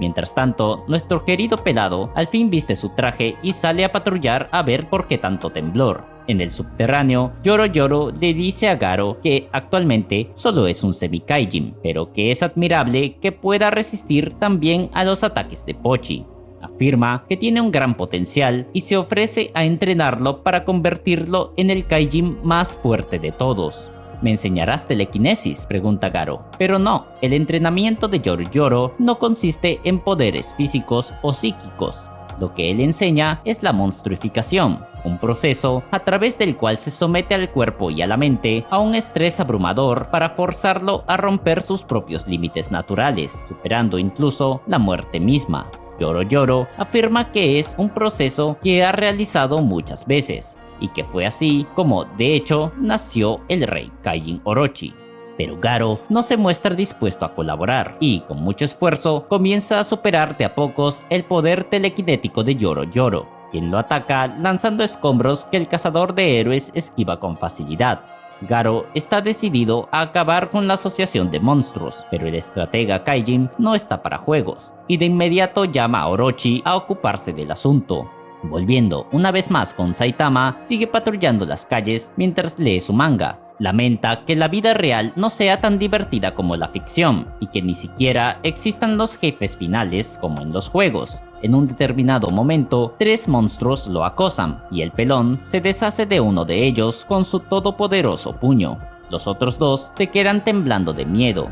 Mientras tanto, nuestro querido pelado al fin viste su traje y sale a patrullar a ver por qué tanto temblor. En el subterráneo, Yoro le dice a Garo que actualmente solo es un semi-Kaijin, pero que es admirable que pueda resistir también a los ataques de Pochi. Afirma que tiene un gran potencial y se ofrece a entrenarlo para convertirlo en el Kaijin más fuerte de todos. ¿Me enseñarás telequinesis?, pregunta Garo. Pero no, el entrenamiento de Yoro no consiste en poderes físicos o psíquicos. Lo que él enseña es la monstruificación, un proceso a través del cual se somete al cuerpo y a la mente a un estrés abrumador para forzarlo a romper sus propios límites naturales, superando incluso la muerte misma. Yoro afirma que es un proceso que ha realizado muchas veces, y que fue así como, de hecho, nació el rey Kaijin Orochi. Pero Garo no se muestra dispuesto a colaborar y, con mucho esfuerzo, comienza a superar de a pocos el poder telequinético de Yoro, quien lo ataca lanzando escombros que el cazador de héroes esquiva con facilidad. Garo está decidido a acabar con la asociación de monstruos, pero el estratega Kaijin no está para juegos, y de inmediato llama a Orochi a ocuparse del asunto. Volviendo una vez más con Saitama, sigue patrullando las calles mientras lee su manga. Lamenta que la vida real no sea tan divertida como la ficción, y que ni siquiera existan los jefes finales como en los juegos. En un determinado momento, 3 monstruos lo acosan, y el pelón se deshace de uno de ellos con su todopoderoso puño. Los otros 2 se quedan temblando de miedo.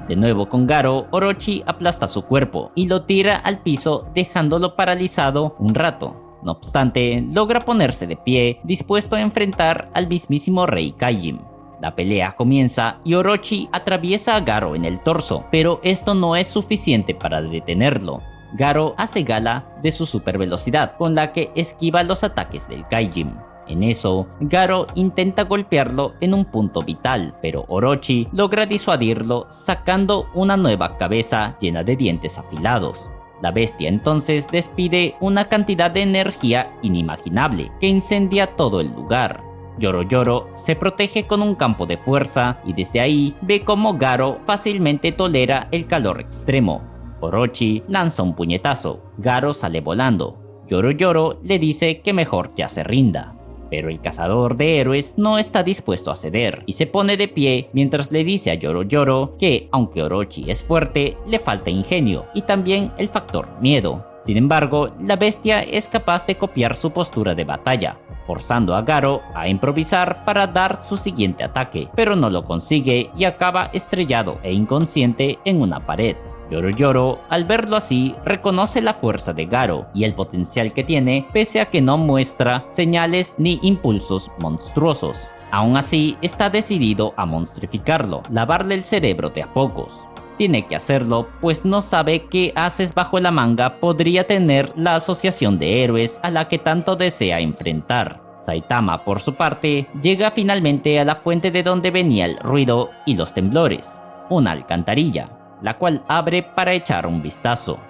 De nuevo con Garo, Orochi aplasta su cuerpo y lo tira al piso dejándolo paralizado un rato. No obstante, logra ponerse de pie, dispuesto a enfrentar al mismísimo Rey Kaijin. La pelea comienza y Orochi atraviesa a Garo en el torso, pero esto no es suficiente para detenerlo. Garo hace gala de su supervelocidad, con la que esquiva los ataques del Kaijin. En eso, Garo intenta golpearlo en un punto vital, pero Orochi logra disuadirlo sacando una nueva cabeza llena de dientes afilados. La bestia entonces despide una cantidad de energía inimaginable que incendia todo el lugar. Yoro se protege con un campo de fuerza y desde ahí ve cómo Garo fácilmente tolera el calor extremo. Orochi lanza un puñetazo, Garo sale volando. Yoro le dice que mejor ya se rinda. Pero el cazador de héroes no está dispuesto a ceder y se pone de pie mientras le dice a Yoro Yoro que, aunque Orochi es fuerte, le falta ingenio y también el factor miedo. Sin embargo, la bestia es capaz de copiar su postura de batalla, forzando a Garo a improvisar para dar su siguiente ataque, pero no lo consigue y acaba estrellado e inconsciente en una pared. Yoro Yoro, al verlo así, reconoce la fuerza de Garo y el potencial que tiene, pese a que no muestra señales ni impulsos monstruosos. Aún así, está decidido a monstrificarlo, lavarle el cerebro de a pocos. Tiene que hacerlo, pues no sabe qué haces bajo la manga podría tener la asociación de héroes a la que tanto desea enfrentar. Saitama, por su parte, llega finalmente a la fuente de donde venía el ruido y los temblores, una alcantarilla, la cual abre para echar un vistazo.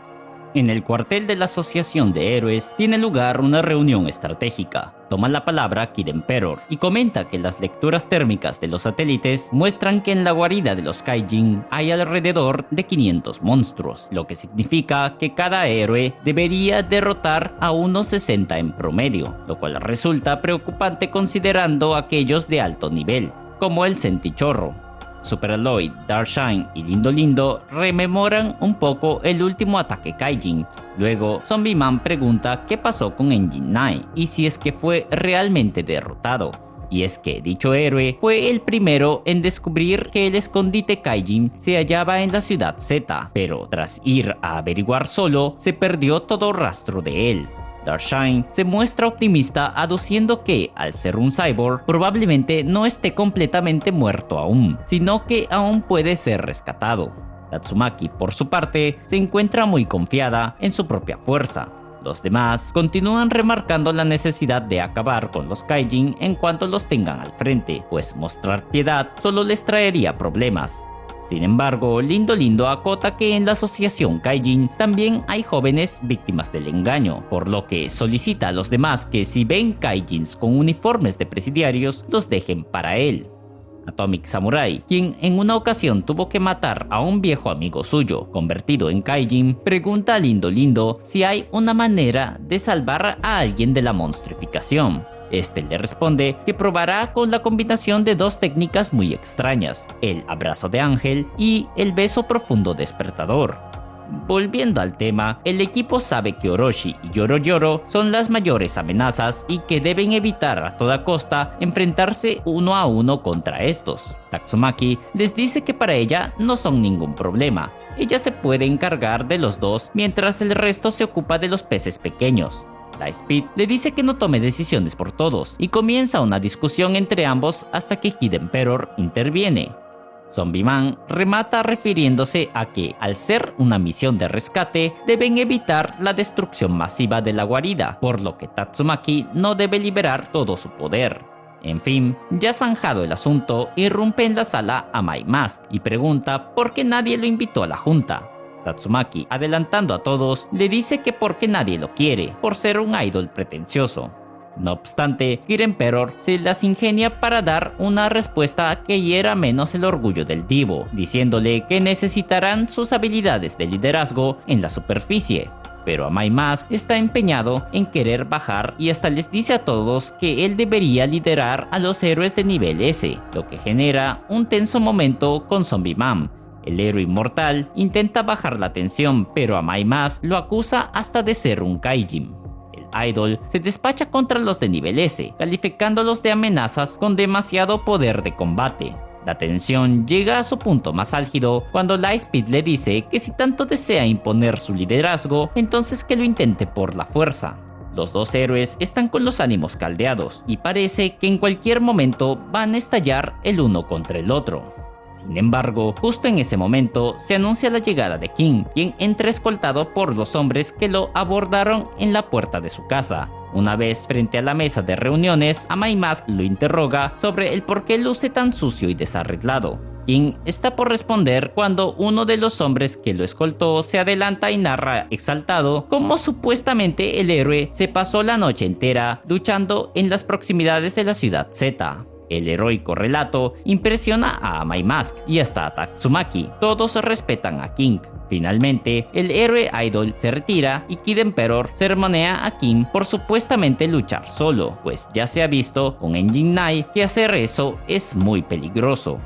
En el cuartel de la Asociación de Héroes tiene lugar una reunión estratégica. Toma la palabra Kid Emperor y comenta que las lecturas térmicas de los satélites muestran que en la guarida de los Kaijin hay alrededor de 500 monstruos, lo que significa que cada héroe debería derrotar a unos 60 en promedio, lo cual resulta preocupante considerando aquellos de alto nivel, como el Centichorro. Super Aloy, Darkshine y Lindo Lindo rememoran un poco el último ataque Kaijin. Luego, Zombie Man pregunta qué pasó con Engine 9 y si es que fue realmente derrotado. Y es que dicho héroe fue el primero en descubrir que el escondite Kaijin se hallaba en la ciudad Z, pero tras ir a averiguar solo, se perdió todo rastro de él. Darkshine se muestra optimista aduciendo que, al ser un cyborg, probablemente no esté completamente muerto aún, sino que aún puede ser rescatado. Tatsumaki, por su parte, se encuentra muy confiada en su propia fuerza. Los demás continúan remarcando la necesidad de acabar con los Kaijin en cuanto los tengan al frente, pues mostrar piedad solo les traería problemas. Sin embargo, Lindo Lindo acota que en la asociación Kaijin también hay jóvenes víctimas del engaño, por lo que solicita a los demás que si ven Kaijins con uniformes de presidiarios, los dejen para él. Atomic Samurai, quien en una ocasión tuvo que matar a un viejo amigo suyo, convertido en Kaijin, pregunta a Lindo Lindo si hay una manera de salvar a alguien de la monstrificación. Este le responde que probará con la combinación de dos técnicas muy extrañas, el abrazo de ángel y el beso profundo despertador. Volviendo al tema, el equipo sabe que Orochi y Yoro Yoro son las mayores amenazas y que deben evitar a toda costa enfrentarse uno a uno contra estos. Tatsumaki les dice que para ella no son ningún problema, ella se puede encargar de los dos mientras el resto se ocupa de los peces pequeños. Lightspeed le dice que no tome decisiones por todos y comienza una discusión entre ambos hasta que Kid Emperor interviene. Zombie Man remata refiriéndose a que, al ser una misión de rescate, deben evitar la destrucción masiva de la guarida, por lo que Tatsumaki no debe liberar todo su poder. En fin, ya zanjado el asunto, irrumpe en la sala a Mai Mask y pregunta por qué nadie lo invitó a la junta. Tatsumaki, adelantando a todos, le dice que porque nadie lo quiere, por ser un idol pretencioso. No obstante, Kid Emperor se las ingenia para dar una respuesta que hiera menos el orgullo del divo, diciéndole que necesitarán sus habilidades de liderazgo en la superficie. Pero Amai Mask está empeñado en querer bajar y hasta les dice a todos que él debería liderar a los héroes de nivel S, lo que genera un tenso momento con Zombie Man. El héroe inmortal intenta bajar la tensión, pero Amai Mask lo acusa hasta de ser un Kaijin. El idol se despacha contra los de nivel S, calificándolos de amenazas con demasiado poder de combate. La tensión llega a su punto más álgido cuando Lightspeed le dice que si tanto desea imponer su liderazgo, entonces que lo intente por la fuerza. Los dos héroes están con los ánimos caldeados y parece que en cualquier momento van a estallar el uno contra el otro. Sin embargo, justo en ese momento se anuncia la llegada de King, quien entra escoltado por los hombres que lo abordaron en la puerta de su casa. Una vez frente a la mesa de reuniones, Amai Mask lo interroga sobre el por qué luce tan sucio y desarreglado. King está por responder cuando uno de los hombres que lo escoltó se adelanta y narra exaltado cómo supuestamente el héroe se pasó la noche entera luchando en las proximidades de la ciudad Z. El heroico relato impresiona a My Mask y hasta a Tatsumaki. Todos respetan a King. Finalmente, el héroe idol se retira y Kid Emperor sermonea a King por supuestamente luchar solo, pues ya se ha visto con Engine 9 que hacer eso es muy peligroso.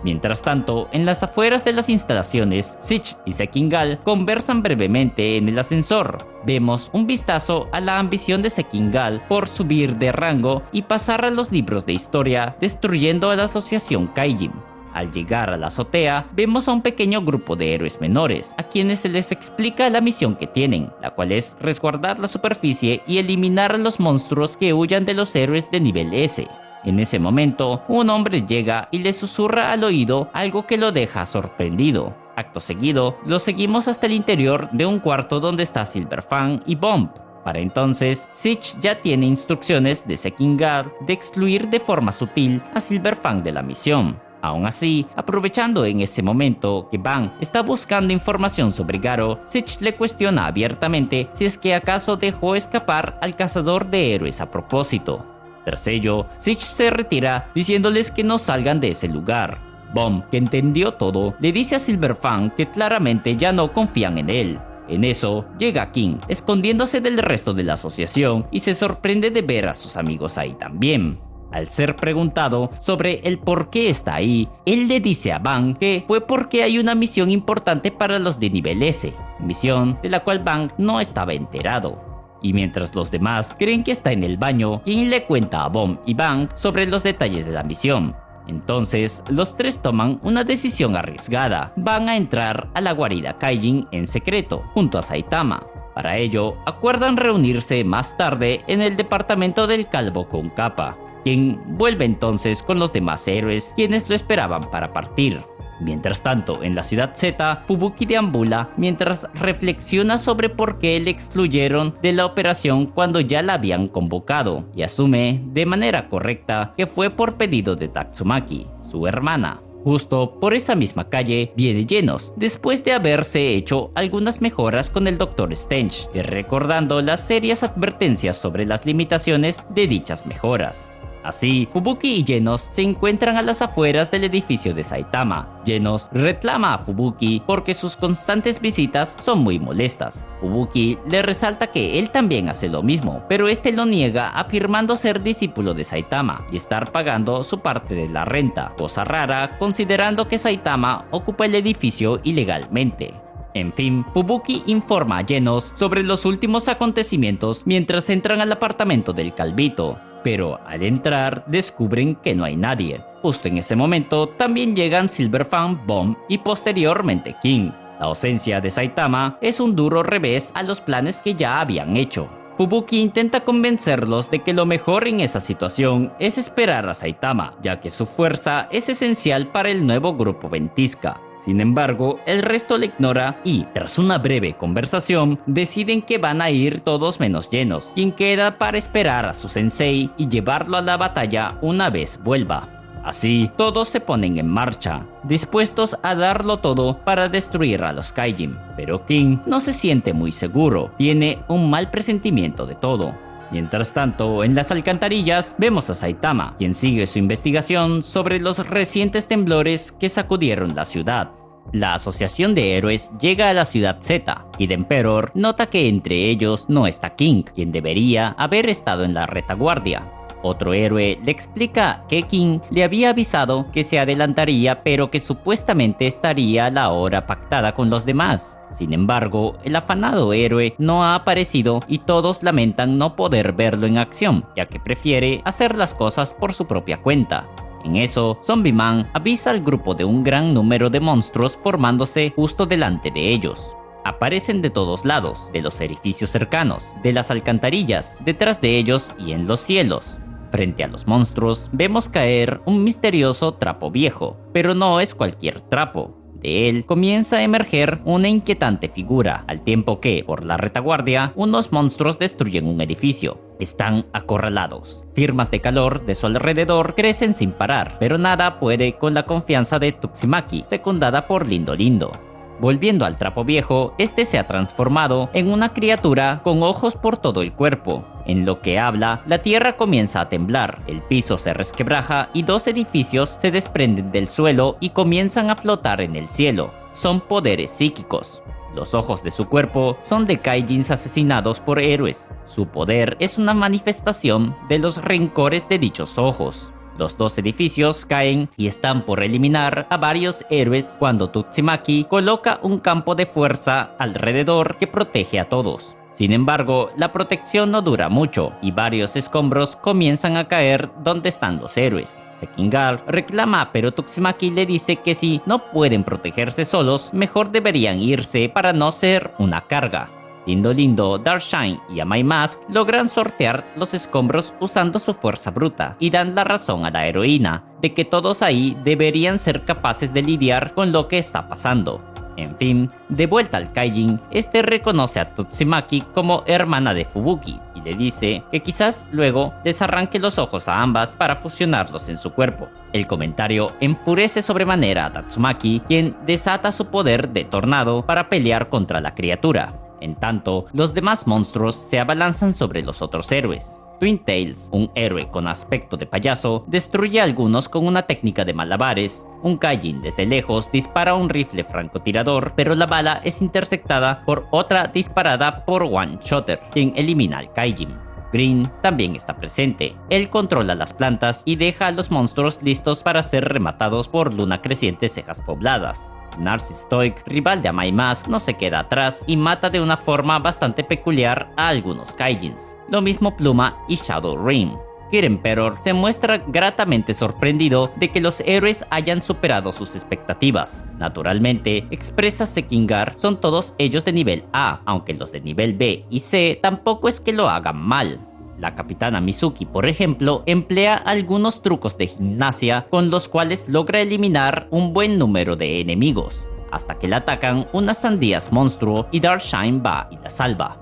Mientras tanto, en las afueras de las instalaciones, Sich y Sekingal conversan brevemente en el ascensor. Vemos un vistazo a la ambición de Sekingal por subir de rango y pasar a los libros de historia, destruyendo a la asociación Kaijin. Al llegar a la azotea, vemos a un pequeño grupo de héroes menores, a quienes se les explica la misión que tienen, la cual es resguardar la superficie y eliminar a los monstruos que huyan de los héroes de nivel S. En ese momento, un hombre llega y le susurra al oído algo que lo deja sorprendido. Acto seguido, lo seguimos hasta el interior de un cuarto donde está Silverfang y Bomb. Para entonces, Sich ya tiene instrucciones de Sekingal de excluir de forma sutil a Silverfang de la misión. Aún así, aprovechando en ese momento que Bang está buscando información sobre Garo, Sich le cuestiona abiertamente si es que acaso dejó escapar al cazador de héroes a propósito. Tras ello, Sich se retira diciéndoles que no salgan de ese lugar. Bomb, que entendió todo, le dice a Silverfang que claramente ya no confían en él. En eso, llega King, escondiéndose del resto de la asociación y se sorprende de ver a sus amigos ahí también. Al ser preguntado sobre el por qué está ahí, él le dice a Bang que fue porque hay una misión importante para los de nivel S, misión de la cual Bang no estaba enterado. Y mientras los demás creen que está en el baño, King le cuenta a Bomb y Bang sobre los detalles de la misión. Entonces, los tres toman una decisión arriesgada. Van a entrar a la guarida Kaijin en secreto, junto a Saitama. Para ello, acuerdan reunirse más tarde en el departamento del calvo con capa. Quien vuelve entonces con los demás héroes, quienes lo esperaban para partir. Mientras tanto, en la ciudad Z, Fubuki deambula mientras reflexiona sobre por qué le excluyeron de la operación cuando ya la habían convocado, y asume de manera correcta que fue por pedido de Tatsumaki, su hermana. Justo por esa misma calle viene Genos, después de haberse hecho algunas mejoras con el Dr. Stench, recordando las serias advertencias sobre las limitaciones de dichas mejoras. Así, Fubuki y Genos se encuentran a las afueras del edificio de Saitama. Genos reclama a Fubuki porque sus constantes visitas son muy molestas. Fubuki le resalta que él también hace lo mismo, pero este lo niega afirmando ser discípulo de Saitama y estar pagando su parte de la renta, cosa rara considerando que Saitama ocupa el edificio ilegalmente. En fin, Fubuki informa a Genos sobre los últimos acontecimientos mientras entran al apartamento del calvito. Pero al entrar descubren que no hay nadie. Justo en ese momento también llegan Silverfang, Bomb y posteriormente King. La ausencia de Saitama es un duro revés a los planes que ya habían hecho. Fubuki intenta convencerlos de que lo mejor en esa situación es esperar a Saitama, ya que su fuerza es esencial para el nuevo grupo Ventisca. Sin embargo, el resto le ignora y, tras una breve conversación, deciden que van a ir todos menos Genos, quien queda para esperar a su sensei y llevarlo a la batalla una vez vuelva. Así, todos se ponen en marcha, dispuestos a darlo todo para destruir a los Kaijin. Pero King no se siente muy seguro, tiene un mal presentimiento de todo. Mientras tanto, en las alcantarillas vemos a Saitama, quien sigue su investigación sobre los recientes temblores que sacudieron la ciudad. La asociación de héroes llega a la ciudad Z. Kid Emperor nota que entre ellos no está King, quien debería haber estado en la retaguardia. Otro héroe le explica que King le había avisado que se adelantaría, pero que supuestamente estaría a la hora pactada con los demás. Sin embargo, el afanado héroe no ha aparecido y todos lamentan no poder verlo en acción, ya que prefiere hacer las cosas por su propia cuenta. En eso, Zombie Man avisa al grupo de un gran número de monstruos formándose justo delante de ellos. Aparecen de todos lados, de los edificios cercanos, de las alcantarillas, detrás de ellos y en los cielos. Frente a los monstruos, vemos caer un misterioso trapo viejo, pero no es cualquier trapo. De él comienza a emerger una inquietante figura, al tiempo que, por la retaguardia, unos monstruos destruyen un edificio. Están acorralados. Firmas de calor de su alrededor crecen sin parar, pero nada puede con la confianza de Tuximaki, secundada por Lindo Lindo. Volviendo al trapo viejo, este se ha transformado en una criatura con ojos por todo el cuerpo. En lo que habla, la tierra comienza a temblar, el piso se resquebraja y 2 edificios se desprenden del suelo y comienzan a flotar en el cielo. Son poderes psíquicos. Los ojos de su cuerpo son de Kaijins asesinados por héroes. Su poder es una manifestación de los rencores de dichos ojos. Los 2 edificios caen y están por eliminar a varios héroes cuando Tatsumaki coloca un campo de fuerza alrededor que protege a todos. Sin embargo, la protección no dura mucho y varios escombros comienzan a caer donde están los héroes. Sekingar reclama, pero Tatsumaki le dice que si no pueden protegerse solos, mejor deberían irse para no ser una carga. Lindo Lindo, Darkshine y Amai Mask logran sortear los escombros usando su fuerza bruta y dan la razón a la heroína de que todos ahí deberían ser capaces de lidiar con lo que está pasando. En fin, de vuelta al Kaijin, este reconoce a Tatsumaki como hermana de Fubuki y le dice que quizás luego les arranque los ojos a ambas para fusionarlos en su cuerpo. El comentario enfurece sobremanera a Tatsumaki, quien desata su poder de tornado para pelear contra la criatura. En tanto, los demás monstruos se abalanzan sobre los otros héroes. Twin Tails, un héroe con aspecto de payaso, destruye a algunos con una técnica de malabares. Un Kaijin desde lejos dispara un rifle francotirador, pero la bala es interceptada por otra disparada por One Shotter, quien elimina al Kaijin. Green también está presente. Él controla las plantas y deja a los monstruos listos para ser rematados por Luna Creciente Cejas Pobladas. Narcistoic, rival de Amai Mask, no se queda atrás y mata de una forma bastante peculiar a algunos Kaijins. Lo mismo Pluma y Shadow Rim. Kid Emperor se muestra gratamente sorprendido de que los héroes hayan superado sus expectativas. Naturalmente, expresa Sekingar, son todos ellos de nivel A, aunque los de nivel B y C tampoco es que lo hagan mal. La capitana Mizuki, por ejemplo, emplea algunos trucos de gimnasia con los cuales logra eliminar un buen número de enemigos, hasta que la atacan unas sandías monstruo y Darkshine va y la salva.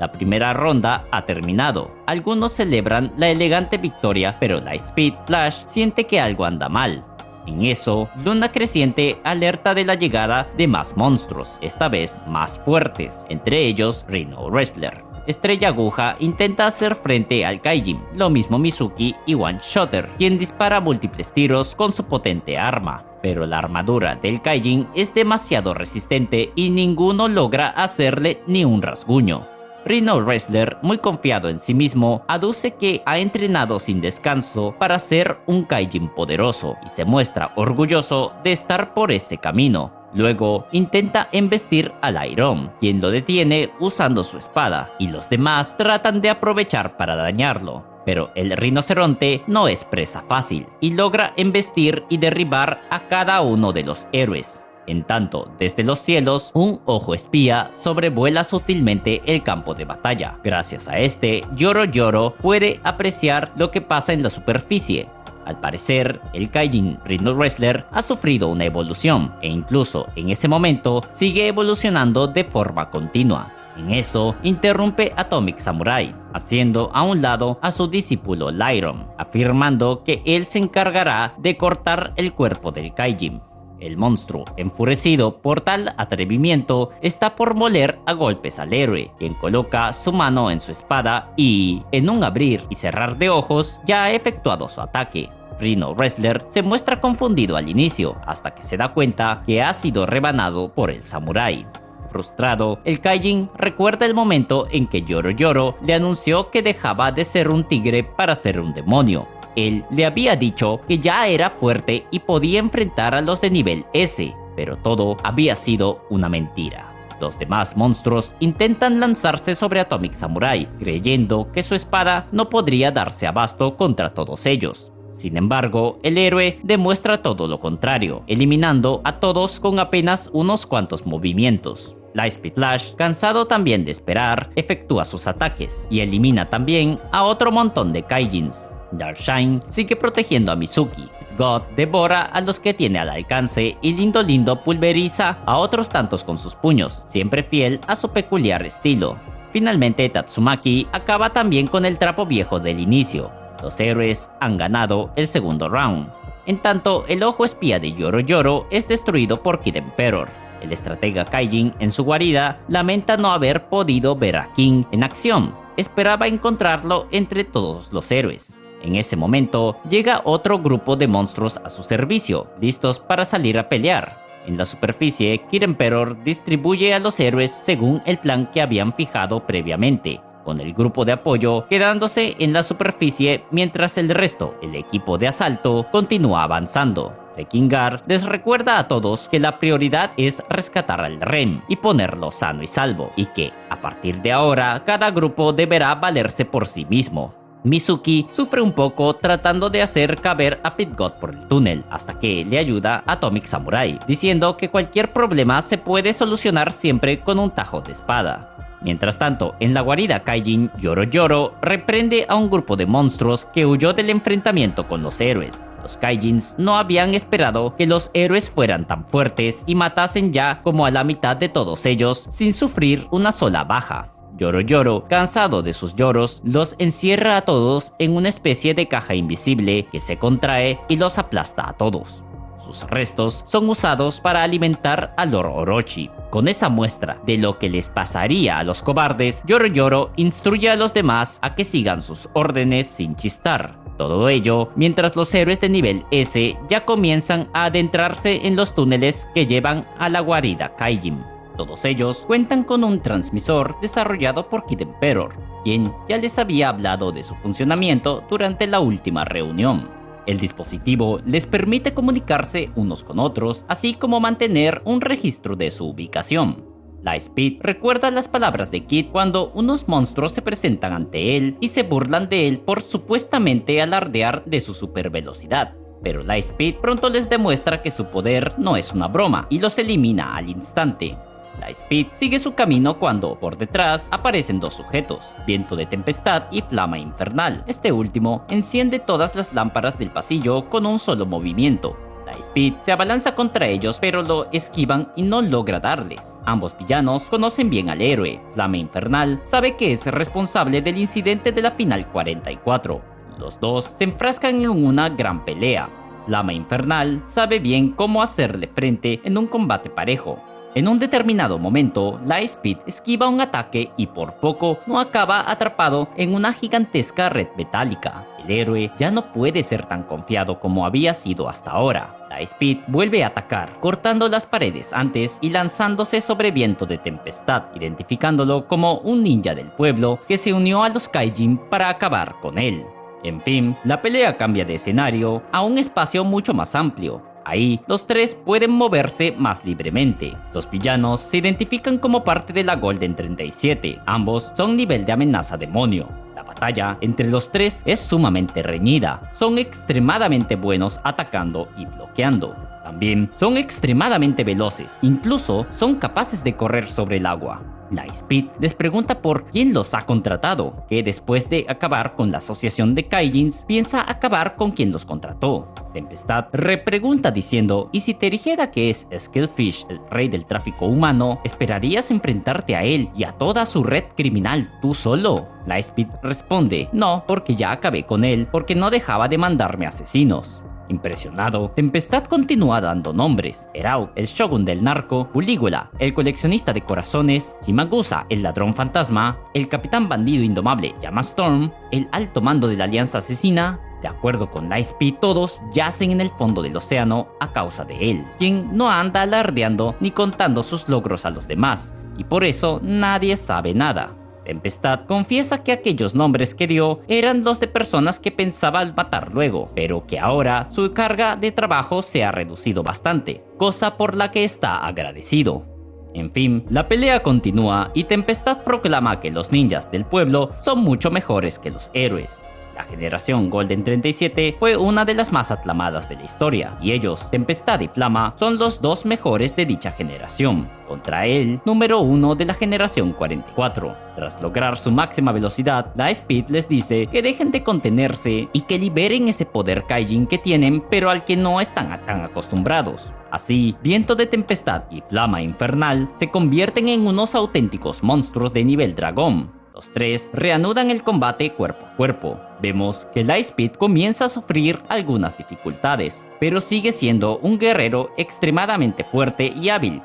La primera ronda ha terminado. Algunos celebran la elegante victoria, pero Lightspeed Flash siente que algo anda mal. En eso, Luna Creciente alerta de la llegada de más monstruos, esta vez más fuertes, entre ellos Rhino Wrestler. Estrella Aguja intenta hacer frente al Kaijin, lo mismo Mizuki y One Shotter, quien dispara múltiples tiros con su potente arma. Pero la armadura del Kaijin es demasiado resistente y ninguno logra hacerle ni un rasguño. Rhino Wrestler, muy confiado en sí mismo, aduce que ha entrenado sin descanso para ser un Kaijin poderoso y se muestra orgulloso de estar por ese camino. Luego intenta embestir al Iron, quien lo detiene usando su espada, y los demás tratan de aprovechar para dañarlo. Pero el rinoceronte no es presa fácil y logra embestir y derribar a cada uno de los héroes. En tanto, desde los cielos, un ojo espía sobrevuela sutilmente el campo de batalla. Gracias a este, Yoro puede apreciar lo que pasa en la superficie. Al parecer, el Kaijin Rhino Wrestler ha sufrido una evolución e incluso en ese momento sigue evolucionando de forma continua. En eso, interrumpe Atomic Samurai, haciendo a un lado a su discípulo Lyron, afirmando que él se encargará de cortar el cuerpo del Kaijin. El monstruo, enfurecido por tal atrevimiento, está por moler a golpes al héroe, quien coloca su mano en su espada y, en un abrir y cerrar de ojos, ya ha efectuado su ataque. Rhino Wrestler se muestra confundido al inicio, hasta que se da cuenta que ha sido rebanado por el samurái. Frustrado, el Kaijin recuerda el momento en que Yoro le anunció que dejaba de ser un tigre para ser un demonio. Él le había dicho que ya era fuerte y podía enfrentar a los de nivel S, pero todo había sido una mentira. Los demás monstruos intentan lanzarse sobre Atomic Samurai, creyendo que su espada no podría darse abasto contra todos ellos. Sin embargo, el héroe demuestra todo lo contrario, eliminando a todos con apenas unos cuantos movimientos. Lightspeed Flash, cansado también de esperar, efectúa sus ataques y elimina también a otro montón de Kaijins. Darkshine sigue protegiendo a Mizuki. God devora a los que tiene al alcance y Lindo pulveriza a otros tantos con sus puños, siempre fiel a su peculiar estilo. Finalmente, Tatsumaki acaba también con el trapo viejo del inicio. Los héroes han ganado el segundo round. En tanto, el ojo espía de Yoro es destruido por Kid Emperor. El estratega Kaijin en su guarida lamenta no haber podido ver a King en acción. Esperaba encontrarlo entre todos los héroes. En ese momento, llega otro grupo de monstruos a su servicio, listos para salir a pelear. En la superficie, Kid Emperor distribuye a los héroes según el plan que habían fijado previamente, con el grupo de apoyo quedándose en la superficie mientras el resto, el equipo de asalto, continúa avanzando. Sekingar les recuerda a todos que la prioridad es rescatar al Rem y ponerlo sano y salvo, y que, a partir de ahora, cada grupo deberá valerse por sí mismo. Mizuki sufre un poco tratando de hacer caber a Pit God por el túnel, hasta que le ayuda Atomic Samurai, diciendo que cualquier problema se puede solucionar siempre con un tajo de espada. Mientras tanto, en la guarida Kaijin, Yoro reprende a un grupo de monstruos que huyó del enfrentamiento con los héroes. Los Kaijins no habían esperado que los héroes fueran tan fuertes y matasen ya como a la mitad de todos ellos sin sufrir una sola baja. Yoro, cansado de sus lloros, los encierra a todos en una especie de caja invisible que se contrae y los aplasta a todos. Sus restos son usados para alimentar a Lord Orochi. Con esa muestra de lo que les pasaría a los cobardes, Yoro instruye a los demás a que sigan sus órdenes sin chistar. Todo ello mientras los héroes de nivel S ya comienzan a adentrarse en los túneles que llevan a la guarida Kaijin. Todos ellos cuentan con un transmisor desarrollado por Kid Emperor, quien ya les había hablado de su funcionamiento durante la última reunión. El dispositivo les permite comunicarse unos con otros, así como mantener un registro de su ubicación. Lightspeed recuerda las palabras de Kid cuando unos monstruos se presentan ante él y se burlan de él por supuestamente alardear de su supervelocidad. Pero Lightspeed pronto les demuestra que su poder no es una broma y los elimina al instante. Lightspeed sigue su camino cuando, por detrás, aparecen dos sujetos, Viento de Tempestad y Flama Infernal. Este último enciende todas las lámparas del pasillo con un solo movimiento. Lightspeed se abalanza contra ellos, pero lo esquivan y no logra darles. Ambos villanos conocen bien al héroe. Flama Infernal sabe que es responsable del incidente de la final 44. Los dos se enfrascan en una gran pelea. Flama Infernal sabe bien cómo hacerle frente en un combate parejo. En un determinado momento, Lightspeed esquiva un ataque y por poco no acaba atrapado en una gigantesca red metálica. El héroe ya no puede ser tan confiado como había sido hasta ahora. Lightspeed vuelve a atacar, cortando las paredes antes y lanzándose sobre Viento de Tempestad, identificándolo como un ninja del pueblo que se unió a los Kaijin para acabar con él. En fin, la pelea cambia de escenario a un espacio mucho más amplio. Ahí, los tres pueden moverse más libremente. Los villanos se identifican como parte de la Golden 37. Ambos son nivel de amenaza demonio. La batalla entre los tres es sumamente reñida. Son extremadamente buenos atacando y bloqueando. También son extremadamente veloces. Incluso son capaces de correr sobre el agua. Lightspeed les pregunta por quién los ha contratado, que después de acabar con la asociación de Kaijins, piensa acabar con quien los contrató. Tempestad repregunta diciendo, ¿y si te dijera que es Skillfish, el rey del tráfico humano, esperarías enfrentarte a él y a toda su red criminal tú solo? Lightspeed responde, no, porque ya acabé con él, porque no dejaba de mandarme asesinos. Impresionado, Tempestad continúa dando nombres: Erau, el shogun del narco; Bulígula, el coleccionista de corazones; Himagusa, el ladrón fantasma; el capitán bandido indomable Yama Storm; el alto mando de la alianza asesina. De acuerdo con Lightspeed, todos yacen en el fondo del océano a causa de él, quien no anda alardeando ni contando sus logros a los demás, y por eso nadie sabe nada. Tempestad confiesa que aquellos nombres que dio eran los de personas que pensaba matar luego, pero que ahora su carga de trabajo se ha reducido bastante, cosa por la que está agradecido. En fin, la pelea continúa y Tempestad proclama que los ninjas del pueblo son mucho mejores que los héroes. La generación Golden 37 fue una de las más aclamadas de la historia, y ellos, Tempestad y Flama, son los dos mejores de dicha generación, contra el número 1 de la generación 44. Tras lograr su máxima velocidad, Lightspeed les dice que dejen de contenerse y que liberen ese poder Kaijin que tienen, pero al que no están tan acostumbrados. Así, Viento de Tempestad y Flama Infernal se convierten en unos auténticos monstruos de nivel dragón. Los tres reanudan el combate cuerpo a cuerpo. Vemos que Lightspeed comienza a sufrir algunas dificultades, pero sigue siendo un guerrero extremadamente fuerte y hábil.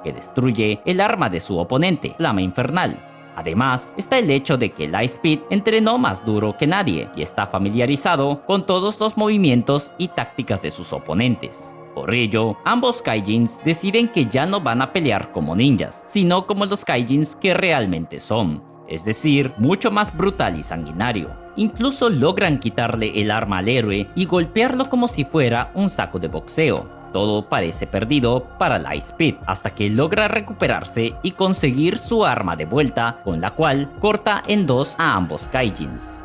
que destruye el arma de su oponente, Flama Infernal. Además, está el hecho de que Lightspeed entrenó más duro que nadie y está familiarizado con todos los movimientos y tácticas de sus oponentes. Por ello, ambos Kaijins deciden que ya no van a pelear como ninjas, sino como los Kaijins que realmente son, es decir, mucho más brutal y sanguinario. Incluso logran quitarle el arma al héroe y golpearlo como si fuera un saco de boxeo. Todo parece perdido para Lightspeed, hasta que logra recuperarse y conseguir su arma de vuelta, con la cual corta en dos a ambos Kaijins.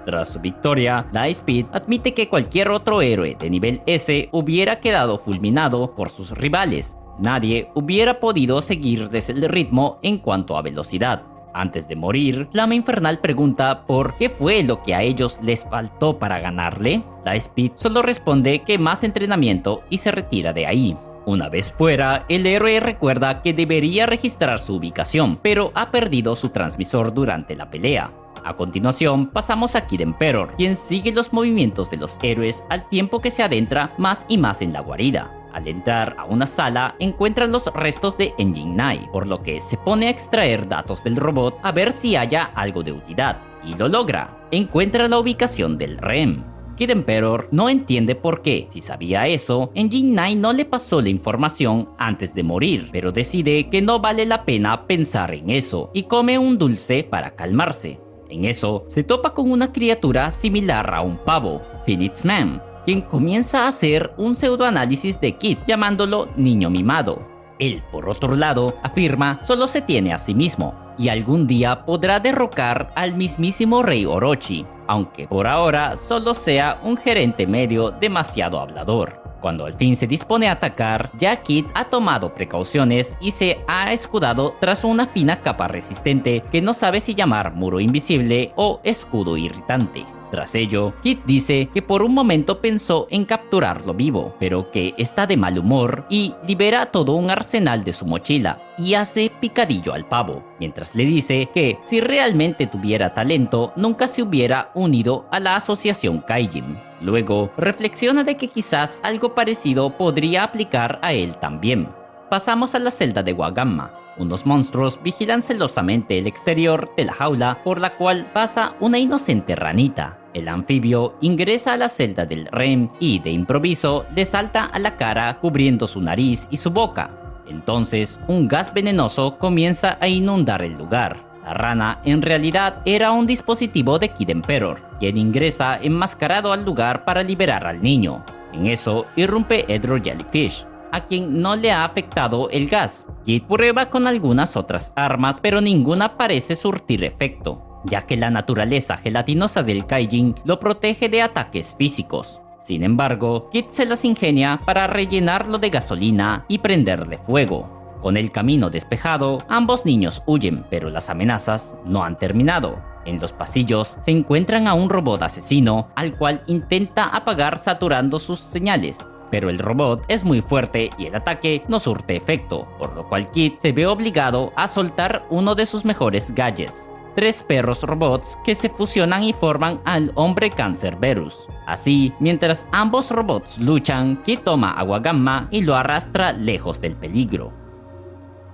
Tras su victoria, Lightspeed admite que cualquier otro héroe de nivel S hubiera quedado fulminado por sus rivales. Nadie hubiera podido seguirles el ritmo en cuanto a velocidad. Antes de morir, Flama Infernal pregunta por qué fue lo que a ellos les faltó para ganarle. Lightspeed solo responde que más entrenamiento y se retira de ahí. Una vez fuera, el héroe recuerda que debería registrar su ubicación, pero ha perdido su transmisor durante la pelea. A continuación, pasamos a Kid Emperor, quien sigue los movimientos de los héroes al tiempo que se adentra más y más en la guarida. Al entrar a una sala, encuentra los restos de Engine 9, por lo que se pone a extraer datos del robot a ver si haya algo de utilidad, y lo logra. Encuentra la ubicación del REM. Kid Emperor no entiende por qué, si sabía eso, Engine 9 no le pasó la información antes de morir, pero decide que no vale la pena pensar en eso, y come un dulce para calmarse. En eso, se topa con una criatura similar a un pavo, Phoenix Man, quien comienza a hacer un pseudoanálisis de Kid llamándolo niño mimado. Él, por otro lado, afirma solo se tiene a sí mismo y algún día podrá derrocar al mismísimo Rey Orochi, aunque por ahora solo sea un gerente medio demasiado hablador. Cuando al fin se dispone a atacar, ya Kid ha tomado precauciones y se ha escudado tras una fina capa resistente que no sabe si llamar muro invisible o escudo irritante. Tras ello, Kid dice que por un momento pensó en capturarlo vivo, pero que está de mal humor y libera todo un arsenal de su mochila y hace picadillo al pavo, mientras le dice que si realmente tuviera talento, nunca se hubiera unido a la asociación Kaijin. Luego, reflexiona de que quizás algo parecido podría aplicar a él también. Pasamos a la celda de Wagamma. Unos monstruos vigilan celosamente el exterior de la jaula por la cual pasa una inocente ranita. El anfibio ingresa a la celda del REM y de improviso le salta a la cara cubriendo su nariz y su boca. Entonces, un gas venenoso comienza a inundar el lugar. La rana en realidad era un dispositivo de Kid Emperor, quien ingresa enmascarado al lugar para liberar al niño. En eso, irrumpe Edro Jellyfish, a quien no le ha afectado el gas. Kid prueba con algunas otras armas, pero ninguna parece surtir efecto, ya que la naturaleza gelatinosa del Kaijin lo protege de ataques físicos. Sin embargo, Kid se las ingenia para rellenarlo de gasolina y prenderle fuego. Con el camino despejado, ambos niños huyen, pero las amenazas no han terminado. En los pasillos se encuentran a un robot asesino, al cual intenta apagar saturando sus señales. Pero el robot es muy fuerte y el ataque no surte efecto, por lo cual Kid se ve obligado a soltar uno de sus mejores gadgets: 3 perros robots que se fusionan y forman al hombre cáncer Verus. Así, mientras ambos robots luchan, Kid toma a Wagamma y lo arrastra lejos del peligro.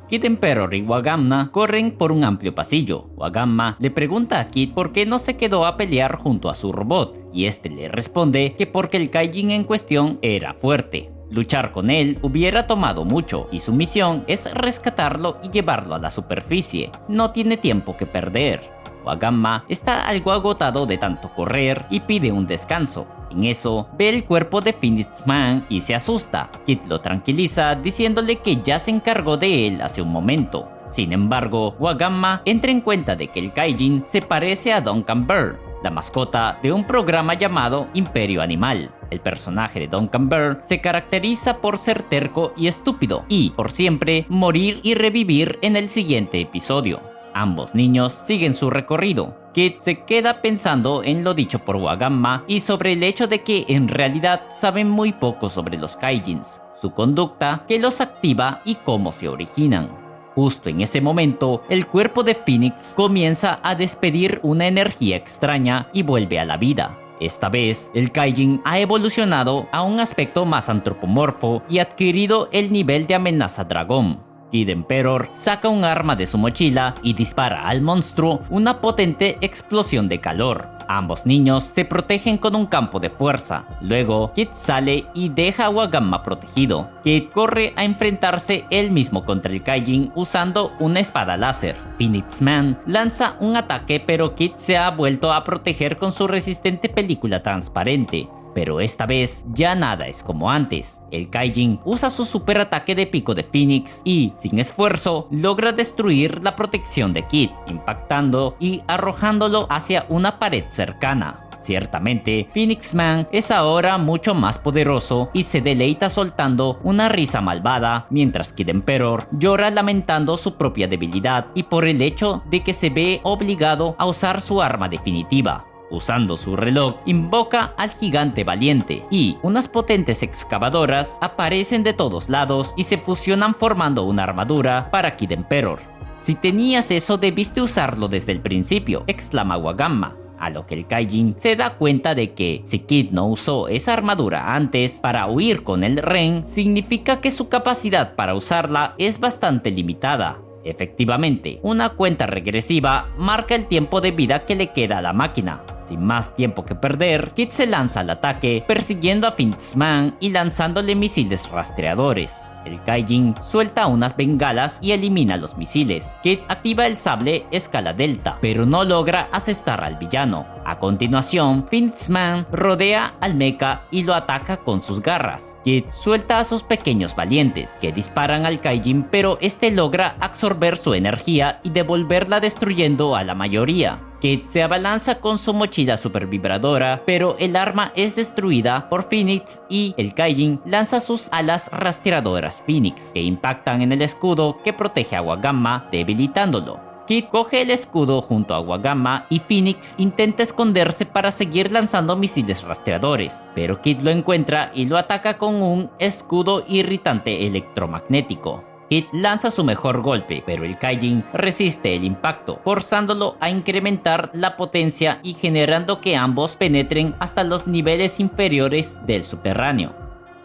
Kid Emperor y Wagamma corren por un amplio pasillo. Wagamma le pregunta a Kid por qué no se quedó a pelear junto a su robot, y este le responde que porque el Kaijin en cuestión era fuerte. Luchar con él hubiera tomado mucho, y su misión es rescatarlo y llevarlo a la superficie. No tiene tiempo que perder. Wagamma está algo agotado de tanto correr y pide un descanso. En eso, ve el cuerpo de Phoenix Man y se asusta. Kid lo tranquiliza diciéndole que ya se encargó de él hace un momento. Sin embargo, Wagamma entra en cuenta de que el Kaijin se parece a Duncan Bird, la mascota de un programa llamado Imperio Animal. El personaje de Duncan Bird se caracteriza por ser terco y estúpido, y por siempre morir y revivir en el siguiente episodio. Ambos niños siguen su recorrido. Kid se queda pensando en lo dicho por Wagamma y sobre el hecho de que en realidad saben muy poco sobre los Kaijins, su conducta, qué los activa y cómo se originan. Justo en ese momento, el cuerpo de Phoenix comienza a despedir una energía extraña y vuelve a la vida. Esta vez, el Kaijin ha evolucionado a un aspecto más antropomorfo y adquirido el nivel de amenaza dragón. Kid Emperor saca un arma de su mochila y dispara al monstruo una potente explosión de calor. Ambos niños se protegen con un campo de fuerza. Luego, Kid sale y deja a Wagamma protegido. Kid corre a enfrentarse él mismo contra el Kaijin usando una espada láser. Phoenix Man lanza un ataque, pero Kid se ha vuelto a proteger con su resistente película transparente. Pero esta vez ya nada es como antes. El Kaijin usa su super ataque de pico de Phoenix y, sin esfuerzo, logra destruir la protección de Kid, impactando y arrojándolo hacia una pared cercana. Ciertamente, Phoenix Man es ahora mucho más poderoso y se deleita soltando una risa malvada, mientras Kid Emperor llora lamentando su propia debilidad y por el hecho de que se ve obligado a usar su arma definitiva. Usando su reloj, invoca al gigante valiente y unas potentes excavadoras aparecen de todos lados y se fusionan formando una armadura para Kid Emperor. Si tenías eso, debiste usarlo desde el principio, exclama Wagamma. A lo que el Kaijin se da cuenta de que si Kid no usó esa armadura antes para huir con el Ren, significa que su capacidad para usarla es bastante limitada. Efectivamente, una cuenta regresiva marca el tiempo de vida que le queda a la máquina. Sin más tiempo que perder, Kid se lanza al ataque, persiguiendo a Phoenix Man y lanzándole misiles rastreadores. El Kaijin suelta unas bengalas y elimina los misiles. Kid activa el sable escala delta, pero no logra asestar al villano. A continuación, Phoenix Man rodea al mecha y lo ataca con sus garras. Kid suelta a sus pequeños valientes, que disparan al Kaijin, pero este logra absorber su energía y devolverla destruyendo a la mayoría. Kid se abalanza con su mochila super vibradora, pero el arma es destruida por Phoenix y el Kaijin lanza sus alas rastreadoras Phoenix, que impactan en el escudo que protege a Wagamma, debilitándolo. Kid coge el escudo junto a Wagamma y Phoenix intenta esconderse para seguir lanzando misiles rastreadores, pero Kid lo encuentra y lo ataca con un escudo irritante electromagnético. Kid lanza su mejor golpe, pero el Kaijin resiste el impacto, forzándolo a incrementar la potencia y generando que ambos penetren hasta los niveles inferiores del subterráneo.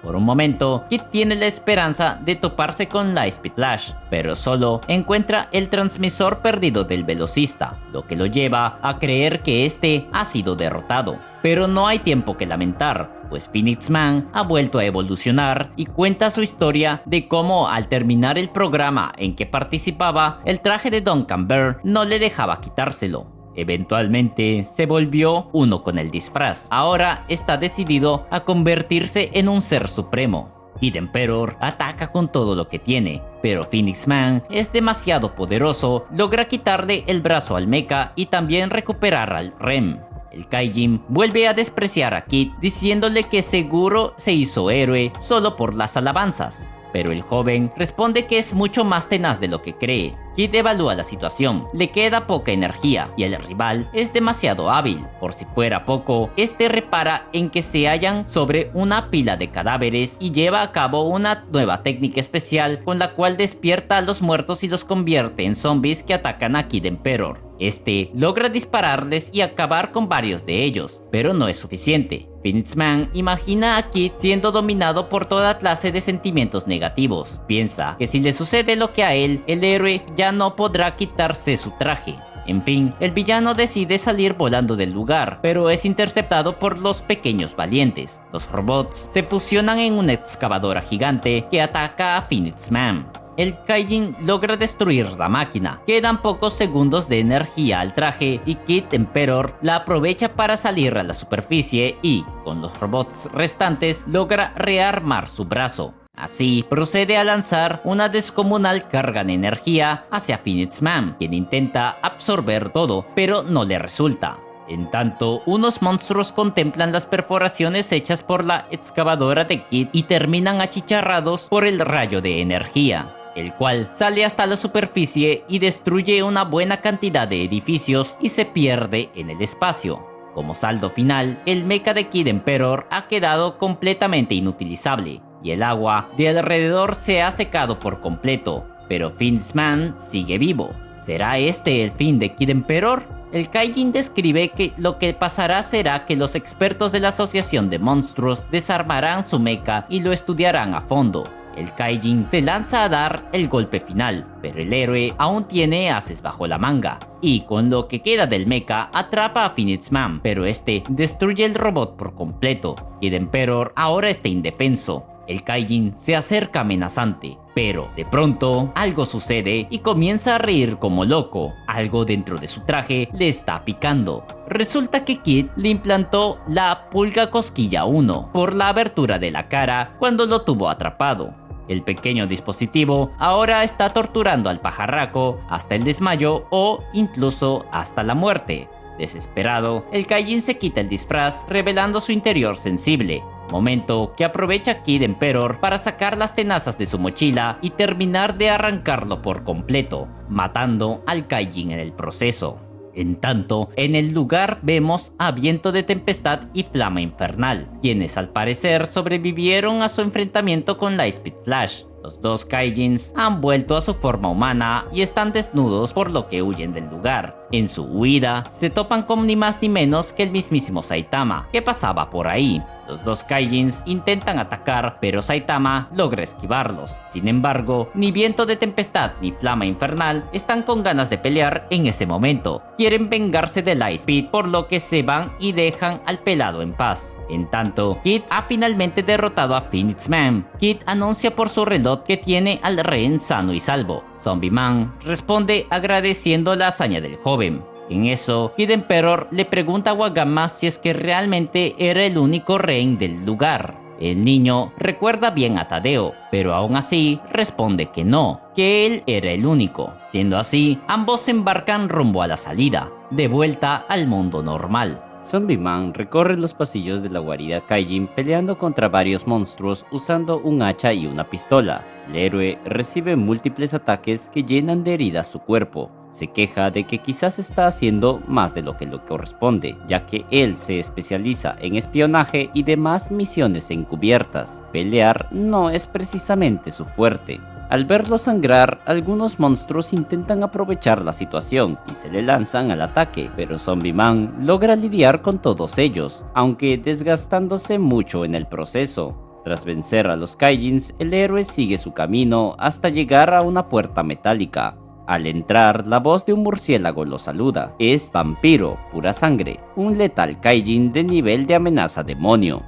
Por un momento, Kid tiene la esperanza de toparse con Lightspeed Lash, pero solo encuentra el transmisor perdido del velocista, lo que lo lleva a creer que este ha sido derrotado. Pero no hay tiempo que lamentar, pues Phoenix Man ha vuelto a evolucionar y cuenta su historia de cómo al terminar el programa en que participaba, el traje de Duncan Bear no le dejaba quitárselo. Eventualmente se volvió uno con el disfraz. Ahora está decidido a convertirse en un ser supremo. Kid Emperor ataca con todo lo que tiene, pero Phoenix Man es demasiado poderoso, logra quitarle el brazo al mecha y también recuperar al Rem. El Kaijin vuelve a despreciar a Kid diciéndole que seguro se hizo héroe solo por las alabanzas, pero el joven responde que es mucho más tenaz de lo que cree. Kid evalúa la situación, le queda poca energía y el rival es demasiado hábil. Por si fuera poco, este repara en que se hallan sobre una pila de cadáveres y lleva a cabo una nueva técnica especial con la cual despierta a los muertos y los convierte en zombies que atacan a Kid Emperor. Este logra dispararles y acabar con varios de ellos, pero no es suficiente. Phoenix Man imagina a Kid siendo dominado por toda clase de sentimientos negativos. Piensa que si le sucede lo que a él, el héroe ya no podrá quitarse su traje. En fin, el villano decide salir volando del lugar, pero es interceptado por los pequeños valientes. Los robots se fusionan en una excavadora gigante que ataca a Phoenix Man. El Kaijin logra destruir la máquina. Quedan pocos segundos de energía al traje y Kid Emperor la aprovecha para salir a la superficie y, con los robots restantes, logra rearmar su brazo. Así, procede a lanzar una descomunal carga de energía hacia Phoenix Man, quien intenta absorber todo, pero no le resulta. En tanto, unos monstruos contemplan las perforaciones hechas por la excavadora de Kid y terminan achicharrados por el rayo de energía, el cual sale hasta la superficie y destruye una buena cantidad de edificios y se pierde en el espacio. Como saldo final, el mecha de Kid Emperor ha quedado completamente inutilizable y el agua de alrededor se ha secado por completo, pero Phoenix Man sigue vivo. ¿Será este el fin de Kid Emperor? El Kaijin describe que lo que pasará será que los expertos de la Asociación de Monstruos desarmarán su mecha y lo estudiarán a fondo. El Kaijin se lanza a dar el golpe final, pero el héroe aún tiene ases bajo la manga, y con lo que queda del mecha atrapa a Phoenix Man, pero este destruye el robot por completo, y el Emperor ahora está indefenso. El Kaijin se acerca amenazante, pero de pronto algo sucede y comienza a reír como loco. Algo dentro de su traje le está picando. Resulta que Kid le implantó la pulga cosquilla 1 por la abertura de la cara cuando lo tuvo atrapado. El pequeño dispositivo ahora está torturando al pajarraco hasta el desmayo o incluso hasta la muerte. Desesperado, el Kaijin se quita el disfraz revelando su interior sensible, momento que aprovecha Kid Emperor para sacar las tenazas de su mochila y terminar de arrancarlo por completo, matando al Kaijin en el proceso. En tanto, en el lugar vemos a Viento de Tempestad y Flama Infernal, quienes al parecer sobrevivieron a su enfrentamiento con Lightspeed Flash. Los dos Kaijins han vuelto a su forma humana y están desnudos por lo que huyen del lugar. En su huida, se topan con ni más ni menos que el mismísimo Saitama, que pasaba por ahí. Los dos Kaijins intentan atacar, pero Saitama logra esquivarlos. Sin embargo, ni Viento de Tempestad ni Flama Infernal están con ganas de pelear en ese momento. Quieren vengarse de Lightspeed, por lo que se van y dejan al pelado en paz. En tanto, Kid ha finalmente derrotado a Phoenix Man. Kid anuncia por su reloj que tiene al rehén sano y salvo. Zombie Man responde agradeciendo la hazaña del joven. En eso, Kid Emperor le pregunta a Wagama si es que realmente era el único rehén del lugar. El niño recuerda bien a Tadeo, pero aún así responde que no, que él era el único. Siendo así, ambos se embarcan rumbo a la salida, de vuelta al mundo normal. Zombie Man recorre los pasillos de la guarida Kaijin peleando contra varios monstruos usando un hacha y una pistola. El héroe recibe múltiples ataques que llenan de heridas su cuerpo. Se queja de que quizás está haciendo más de lo que le corresponde, ya que él se especializa en espionaje y demás misiones encubiertas. Pelear no es precisamente su fuerte. Al verlo sangrar, algunos monstruos intentan aprovechar la situación y se le lanzan al ataque, pero Zombie Man logra lidiar con todos ellos, aunque desgastándose mucho en el proceso. Tras vencer a los Kaijins, el héroe sigue su camino hasta llegar a una puerta metálica. Al entrar, la voz de un murciélago lo saluda. Es Vampiro, pura sangre, un letal Kaijin de nivel de amenaza demonio.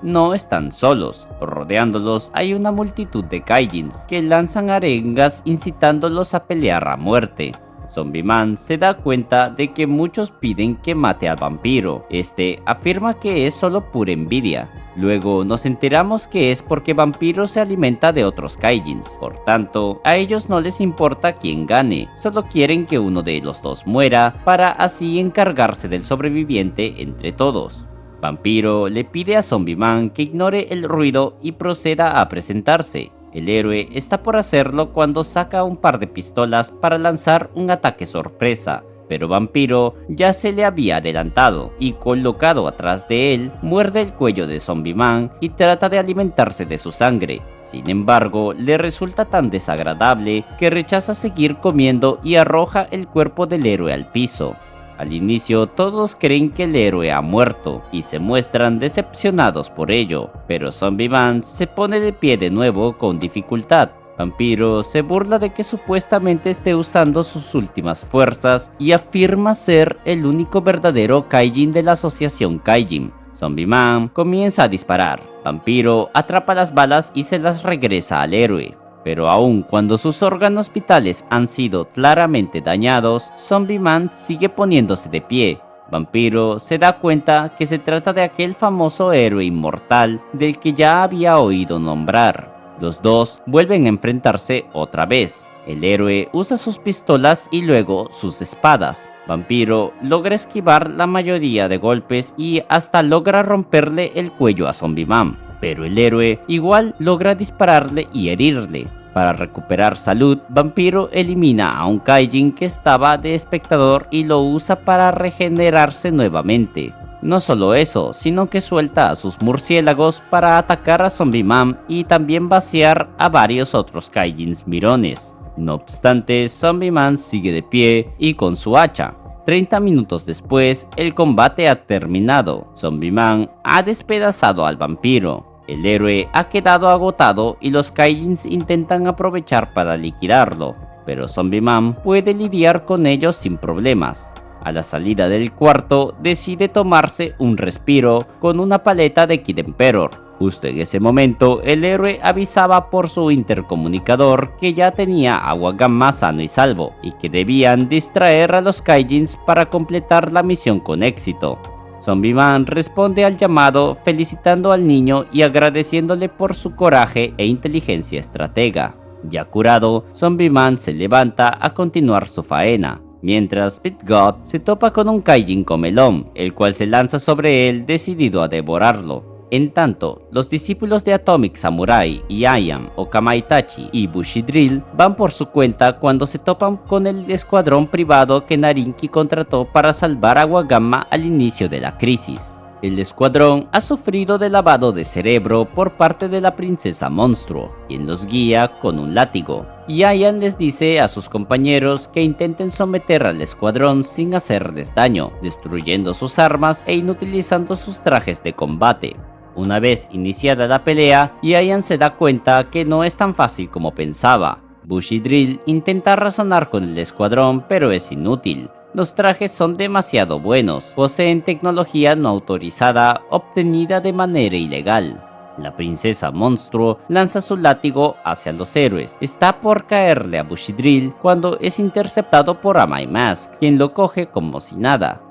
No están solos, rodeándolos hay una multitud de Kaijins que lanzan arengas incitándolos a pelear a muerte. Zombie Man se da cuenta de que muchos piden que mate al vampiro. Este afirma que es solo pura envidia. Luego nos enteramos que es porque Vampiro se alimenta de otros Kaijins. Por tanto, a ellos no les importa quién gane, solo quieren que uno de los dos muera para así encargarse del sobreviviente entre todos. Vampiro le pide a Zombie Man que ignore el ruido y proceda a presentarse. El héroe está por hacerlo cuando saca un par de pistolas para lanzar un ataque sorpresa, pero Vampiro ya se le había adelantado y colocado atrás de él, muerde el cuello de Zombie Man y trata de alimentarse de su sangre. Sin embargo, le resulta tan desagradable que rechaza seguir comiendo y arroja el cuerpo del héroe al piso. Al inicio todos creen que el héroe ha muerto y se muestran decepcionados por ello, pero Zombie Man se pone de pie de nuevo con dificultad. Vampiro se burla de que supuestamente esté usando sus últimas fuerzas y afirma ser el único verdadero Kaijin de la asociación Kaijin. Zombie Man comienza a disparar. Vampiro atrapa las balas y se las regresa al héroe. Pero aun cuando sus órganos vitales han sido claramente dañados, Zombie Man sigue poniéndose de pie. Vampiro se da cuenta que se trata de aquel famoso héroe inmortal del que ya había oído nombrar. Los dos vuelven a enfrentarse otra vez. El héroe usa sus pistolas y luego sus espadas. Vampiro logra esquivar la mayoría de golpes y hasta logra romperle el cuello a Zombie Man. Pero el héroe igual logra dispararle y herirle. Para recuperar salud, Vampiro elimina a un Kaijin que estaba de espectador y lo usa para regenerarse nuevamente. No solo eso, sino que suelta a sus murciélagos para atacar a Zombie Man y también vaciar a varios otros Kaijins mirones. No obstante, Zombie Man sigue de pie y con su hacha. 30 minutos después, el combate ha terminado. Zombie Man ha despedazado al vampiro. El héroe ha quedado agotado y los Kaijins intentan aprovechar para liquidarlo, pero Zombie Man puede lidiar con ellos sin problemas. A la salida del cuarto, decide tomarse un respiro con una paleta de Kid Emperor. Justo en ese momento, el héroe avisaba por su intercomunicador que ya tenía agua gamma sano y salvo, y que debían distraer a los Kaijins para completar la misión con éxito. Zombie Man responde al llamado felicitando al niño y agradeciéndole por su coraje e inteligencia estratega. Ya curado, Zombie Man se levanta a continuar su faena, mientras Pit God se topa con un Kaijin comelón, el cual se lanza sobre él decidido a devorarlo. En tanto, los discípulos de Atomic Samurai, Ian, Okama Itachi y Bushi Drill van por su cuenta cuando se topan con el escuadrón privado que Narinki contrató para salvar a Agua Gamma al inicio de la crisis. El escuadrón ha sufrido de lavado de cerebro por parte de la princesa monstruo, quien los guía con un látigo. Ian les dice a sus compañeros que intenten someter al escuadrón sin hacerles daño, destruyendo sus armas e inutilizando sus trajes de combate. Una vez iniciada la pelea, Ian se da cuenta que no es tan fácil como pensaba. Bushi Drill intenta razonar con el escuadrón, pero es inútil. Los trajes son demasiado buenos, poseen tecnología no autorizada obtenida de manera ilegal. La princesa monstruo lanza su látigo hacia los héroes. Está por caerle a Bushi Drill cuando es interceptado por Amai Mask, quien lo coge como si nada.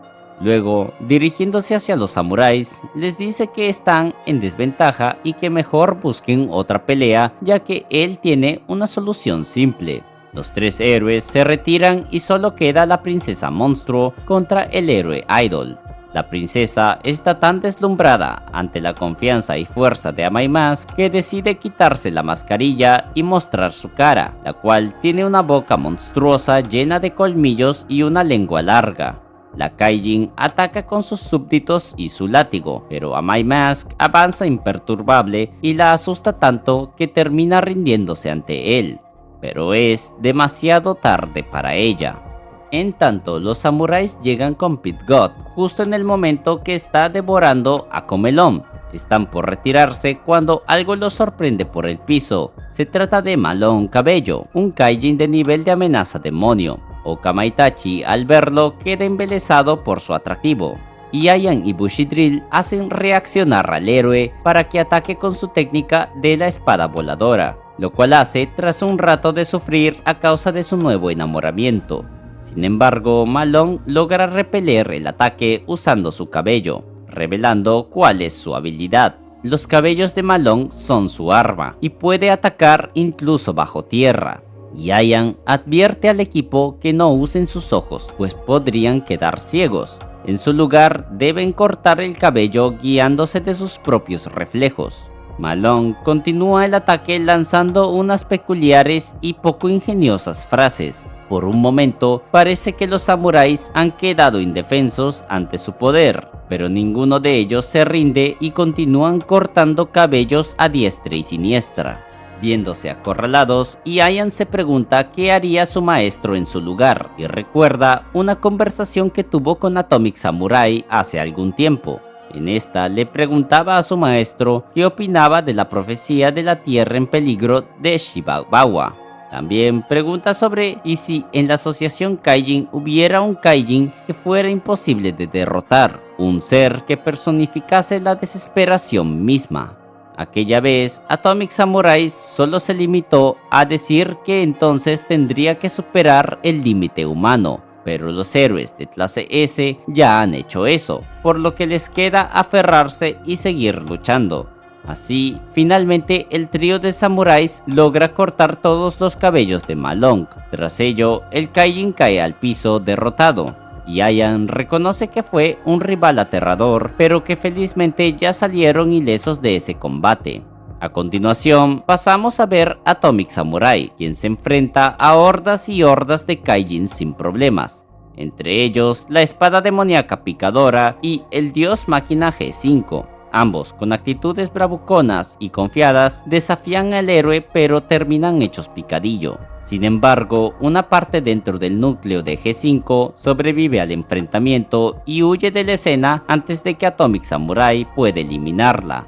Luego, dirigiéndose hacia los samuráis, les dice que están en desventaja y que mejor busquen otra pelea, ya que él tiene una solución simple. Los tres héroes se retiran y solo queda la princesa monstruo contra el héroe Idol. La princesa está tan deslumbrada ante la confianza y fuerza de Amai Mask que decide quitarse la mascarilla y mostrar su cara, la cual tiene una boca monstruosa llena de colmillos y una lengua larga. La Kaijin ataca con sus súbditos y su látigo, pero Amai Mask avanza imperturbable y la asusta tanto que termina rindiéndose ante él, pero es demasiado tarde para ella. En tanto, los samuráis llegan con Pit God justo en el momento que está devorando a Comelón. Están por retirarse cuando algo los sorprende por el piso. Se trata de Malón Cabello, un Kaijin de nivel de amenaza demonio. Okama Itachi, al verlo, queda embelesado por su atractivo. Ian y Bushi Drill hacen reaccionar al héroe para que ataque con su técnica de la espada voladora, lo cual hace tras un rato de sufrir a causa de su nuevo enamoramiento. Sin embargo, Malón logra repeler el ataque usando su cabello, revelando cuál es su habilidad. Los cabellos de Malón son su arma y puede atacar incluso bajo tierra. Ian advierte al equipo que no usen sus ojos, pues podrían quedar ciegos. En su lugar, deben cortar el cabello guiándose de sus propios reflejos. Malón continúa el ataque lanzando unas peculiares y poco ingeniosas frases. Por un momento, parece que los samuráis han quedado indefensos ante su poder, pero ninguno de ellos se rinde y continúan cortando cabellos a diestra y siniestra. Viéndose acorralados, Ian se pregunta qué haría su maestro en su lugar y recuerda una conversación que tuvo con Atomic Samurai hace algún tiempo. En esta le preguntaba a su maestro qué opinaba de la profecía de la tierra en peligro de Shibabawa. También pregunta sobre y si en la asociación Kaijin hubiera un Kaijin que fuera imposible de derrotar, un ser que personificase la desesperación misma. Aquella vez, Atomic Samurai solo se limitó a decir que entonces tendría que superar el límite humano, pero los héroes de clase S ya han hecho eso, por lo que les queda aferrarse y seguir luchando. Así, finalmente el trío de samuráis logra cortar todos los cabellos de Malong. Tras ello, el Kaijin cae al piso derrotado. Ian reconoce que fue un rival aterrador, pero que felizmente ya salieron ilesos de ese combate. A continuación, pasamos a ver a Atomic Samurai, quien se enfrenta a hordas y hordas de Kaijin sin problemas. Entre ellos, la espada demoníaca picadora y el dios máquina G5. Ambos, con actitudes bravuconas y confiadas, desafían al héroe pero terminan hechos picadillo. Sin embargo, una parte dentro del núcleo de G5 sobrevive al enfrentamiento y huye de la escena antes de que Atomic Samurai pueda eliminarla.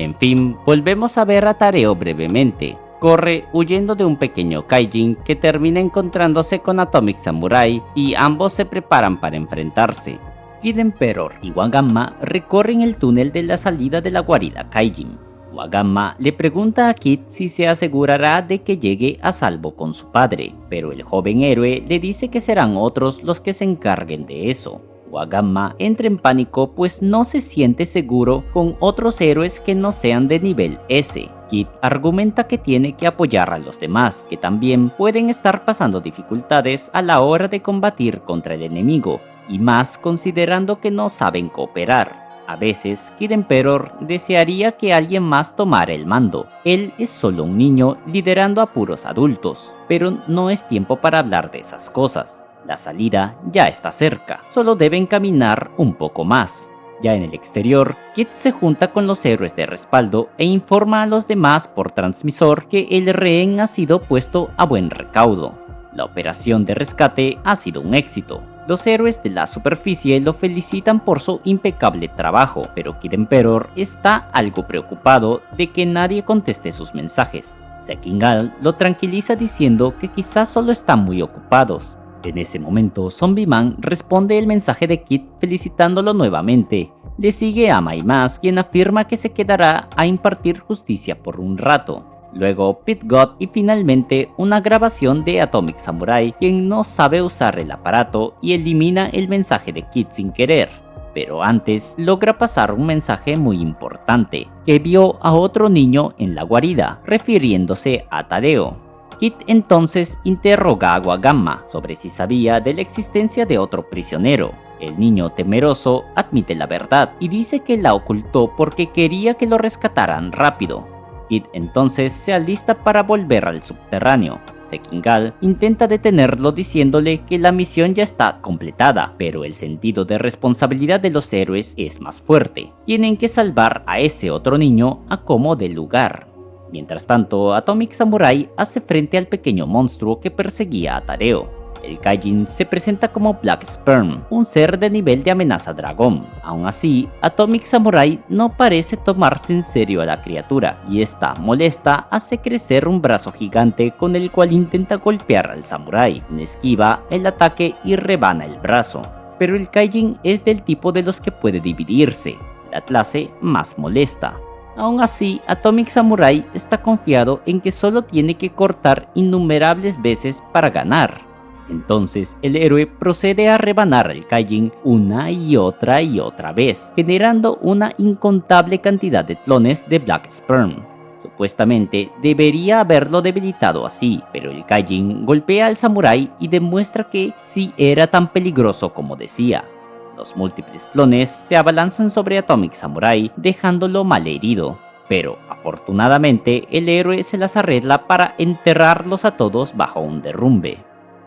En fin, volvemos a ver a Tareo brevemente. Corre huyendo de un pequeño Kaijin que termina encontrándose con Atomic Samurai y ambos se preparan para enfrentarse. Kid Emperor y Wagamma recorren el túnel de la salida de la guarida Kaijin. Wagamma le pregunta a Kid si se asegurará de que llegue a salvo con su padre, pero el joven héroe le dice que serán otros los que se encarguen de eso. Wagamma entra en pánico pues no se siente seguro con otros héroes que no sean de nivel S. Kid argumenta que tiene que apoyar a los demás, que también pueden estar pasando dificultades a la hora de combatir contra el enemigo, y más considerando que no saben cooperar. A veces, Kid Emperor desearía que alguien más tomara el mando. Él es solo un niño liderando a puros adultos, pero no es tiempo para hablar de esas cosas. La salida ya está cerca, solo deben caminar un poco más. Ya en el exterior, Kid se junta con los héroes de respaldo e informa a los demás por transmisor que el rehén ha sido puesto a buen recaudo. La operación de rescate ha sido un éxito. Los héroes de la superficie lo felicitan por su impecable trabajo, pero Kid Emperor está algo preocupado de que nadie conteste sus mensajes. Sekingal lo tranquiliza diciendo que quizás solo están muy ocupados. En ese momento, Zombie Man responde el mensaje de Kid felicitándolo nuevamente. Le sigue a Mai Mas, quien afirma que se quedará a impartir justicia por un rato. Luego Pit God y finalmente una grabación de Atomic Samurai, quien no sabe usar el aparato y elimina el mensaje de Kid sin querer. Pero antes logra pasar un mensaje muy importante, que vio a otro niño en la guarida, refiriéndose a Tadeo. Kid entonces interroga a Wagamma sobre si sabía de la existencia de otro prisionero. El niño temeroso admite la verdad y dice que la ocultó porque quería que lo rescataran rápido. Kid entonces se alista para volver al subterráneo. Sekingal intenta detenerlo diciéndole que la misión ya está completada, pero el sentido de responsabilidad de los héroes es más fuerte. Tienen que salvar a ese otro niño a como dé lugar. Mientras tanto, Atomic Samurai hace frente al pequeño monstruo que perseguía a Tareo. El Kaijin se presenta como Black Sperm, un ser de nivel de amenaza dragón. Aún así, Atomic Samurai no parece tomarse en serio a la criatura, y esta molesta hace crecer un brazo gigante con el cual intenta golpear al samurái. Esquiva el ataque y rebana el brazo. Pero el Kaijin es del tipo de los que puede dividirse, la clase más molesta. Aún así, Atomic Samurai está confiado en que solo tiene que cortar innumerables veces para ganar. Entonces, el héroe procede a rebanar al Kaijin una y otra vez, generando una incontable cantidad de clones de Black Sperm. Supuestamente, debería haberlo debilitado así, pero el Kaijin golpea al samurái y demuestra que sí era tan peligroso como decía. Los múltiples clones se abalanzan sobre Atomic Samurai, dejándolo malherido. Pero, afortunadamente, el héroe se las arregla para enterrarlos a todos bajo un derrumbe.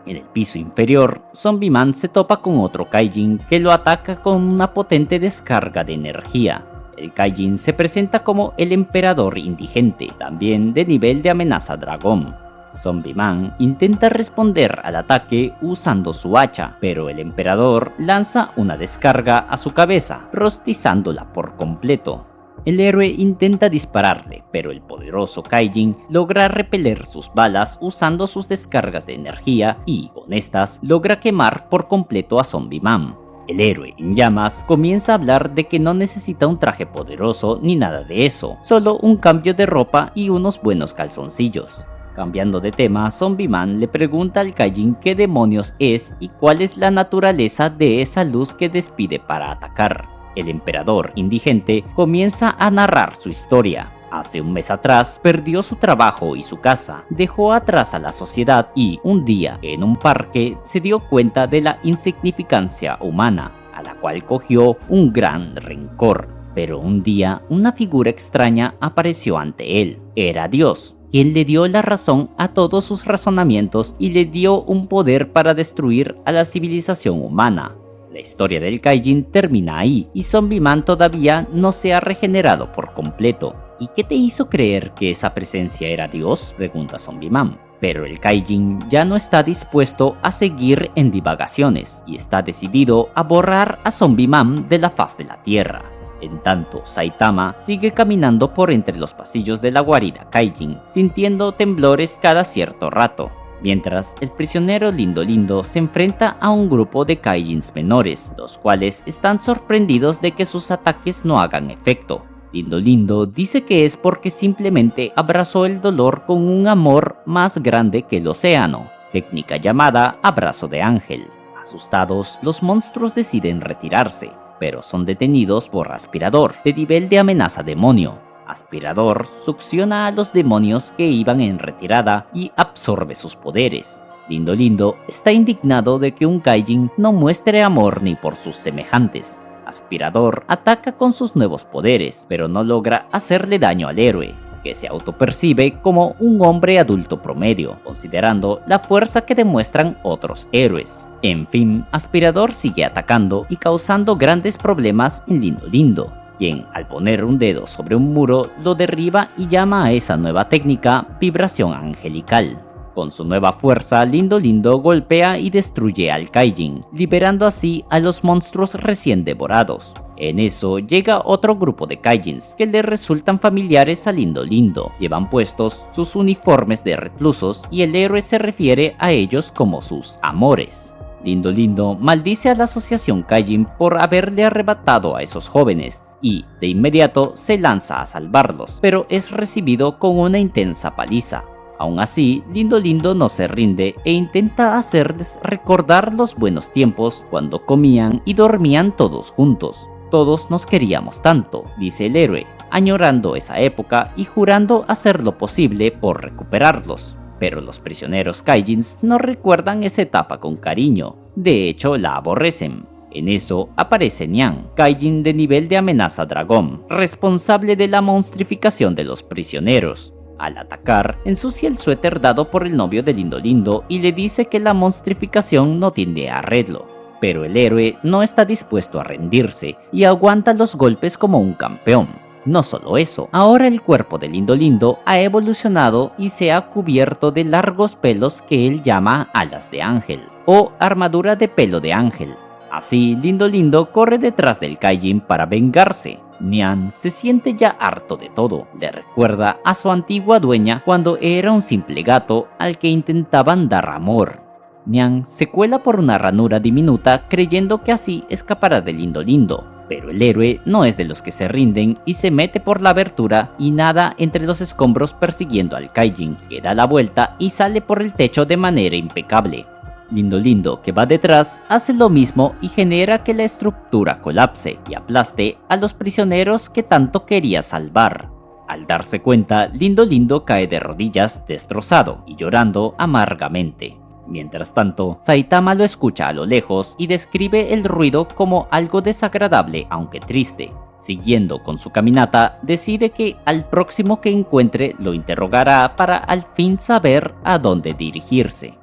En el piso inferior, Zombie Man se topa con otro Kaijin que lo ataca con una potente descarga de energía. El Kaijin se presenta como el Emperador Indigente, también de nivel de amenaza dragón. Zombie Man intenta responder al ataque usando su hacha, pero el emperador lanza una descarga a su cabeza, rostizándola por completo. El héroe intenta dispararle, pero el poderoso Kaijin logra repeler sus balas usando sus descargas de energía y, con estas, logra quemar por completo a Zombie Man. El héroe en llamas comienza a hablar de que no necesita un traje poderoso ni nada de eso, solo un cambio de ropa y unos buenos calzoncillos. Cambiando de tema, Zombie Man le pregunta al Kaijin qué demonios es y cuál es la naturaleza de esa luz que despide para atacar. El emperador indigente comienza a narrar su historia. Hace un mes atrás perdió su trabajo y su casa, dejó atrás a la sociedad y un día en un parque se dio cuenta de la insignificancia humana, a la cual cogió un gran rencor. Pero un día una figura extraña apareció ante él. Era Dios, quien le dio la razón a todos sus razonamientos y le dio un poder para destruir a la civilización humana. La historia del Kaijin termina ahí y Zombie Man todavía no se ha regenerado por completo. ¿Y qué te hizo creer que esa presencia era Dios?, pregunta Zombie Man. Pero el Kaijin ya no está dispuesto a seguir en divagaciones y está decidido a borrar a Zombie Man de la faz de la tierra. En tanto, Saitama sigue caminando por entre los pasillos de la guarida Kaijin, sintiendo temblores cada cierto rato, mientras el prisionero Lindo Lindo se enfrenta a un grupo de Kaijins menores, los cuales están sorprendidos de que sus ataques no hagan efecto. Lindo Lindo dice que es porque simplemente abrazó el dolor con un amor más grande que el océano, técnica llamada abrazo de ángel. Asustados, los monstruos deciden retirarse, pero son detenidos por Aspirador, de nivel de amenaza demonio. Aspirador succiona a los demonios que iban en retirada y absorbe sus poderes. Lindo Lindo está indignado de que un Kaijin no muestre amor ni por sus semejantes. Aspirador ataca con sus nuevos poderes, pero no logra hacerle daño al héroe, que se autopercibe como un hombre adulto promedio, considerando la fuerza que demuestran otros héroes. En fin, Aspirador sigue atacando y causando grandes problemas en Lindo Lindo, quien, al poner un dedo sobre un muro, lo derriba y llama a esa nueva técnica vibración angelical. Con su nueva fuerza, Lindo Lindo golpea y destruye al Kaijin, liberando así a los monstruos recién devorados. En eso llega otro grupo de Kaijins que le resultan familiares a Lindo Lindo. Llevan puestos sus uniformes de reclusos y el héroe se refiere a ellos como sus amores. Lindo Lindo maldice a la asociación Kaijin por haberle arrebatado a esos jóvenes y, de inmediato, se lanza a salvarlos, pero es recibido con una intensa paliza. Aún así, Lindo Lindo no se rinde e intenta hacerles recordar los buenos tiempos cuando comían y dormían todos juntos. Todos nos queríamos tanto, dice el héroe, añorando esa época y jurando hacer lo posible por recuperarlos. Pero los prisioneros Kaijins no recuerdan esa etapa con cariño, de hecho la aborrecen. En eso aparece Nyan, Kaijin de nivel de amenaza dragón, responsable de la monstrificación de los prisioneros. Al atacar, ensucia el suéter dado por el novio de Lindo Lindo y le dice que la monstrificación no tiene arreglo. Pero el héroe no está dispuesto a rendirse y aguanta los golpes como un campeón. No solo eso, ahora el cuerpo de Lindo Lindo ha evolucionado y se ha cubierto de largos pelos que él llama alas de ángel o armadura de pelo de ángel. Así, Lindo Lindo corre detrás del Kaijin para vengarse. Nyan se siente ya harto de todo. Le recuerda a su antigua dueña cuando era un simple gato al que intentaban dar amor. Nyan se cuela por una ranura diminuta creyendo que así escapará de Lindo Lindo. Pero el héroe no es de los que se rinden y se mete por la abertura y nada entre los escombros persiguiendo al Kaijin, que da la vuelta y sale por el techo de manera impecable. Lindo Lindo, que va detrás, hace lo mismo y genera que la estructura colapse y aplaste a los prisioneros que tanto quería salvar. Al darse cuenta, Lindo Lindo cae de rodillas destrozado y llorando amargamente. Mientras tanto, Saitama lo escucha a lo lejos y describe el ruido como algo desagradable aunque triste. Siguiendo con su caminata, decide que al próximo que encuentre lo interrogará para al fin saber a dónde dirigirse.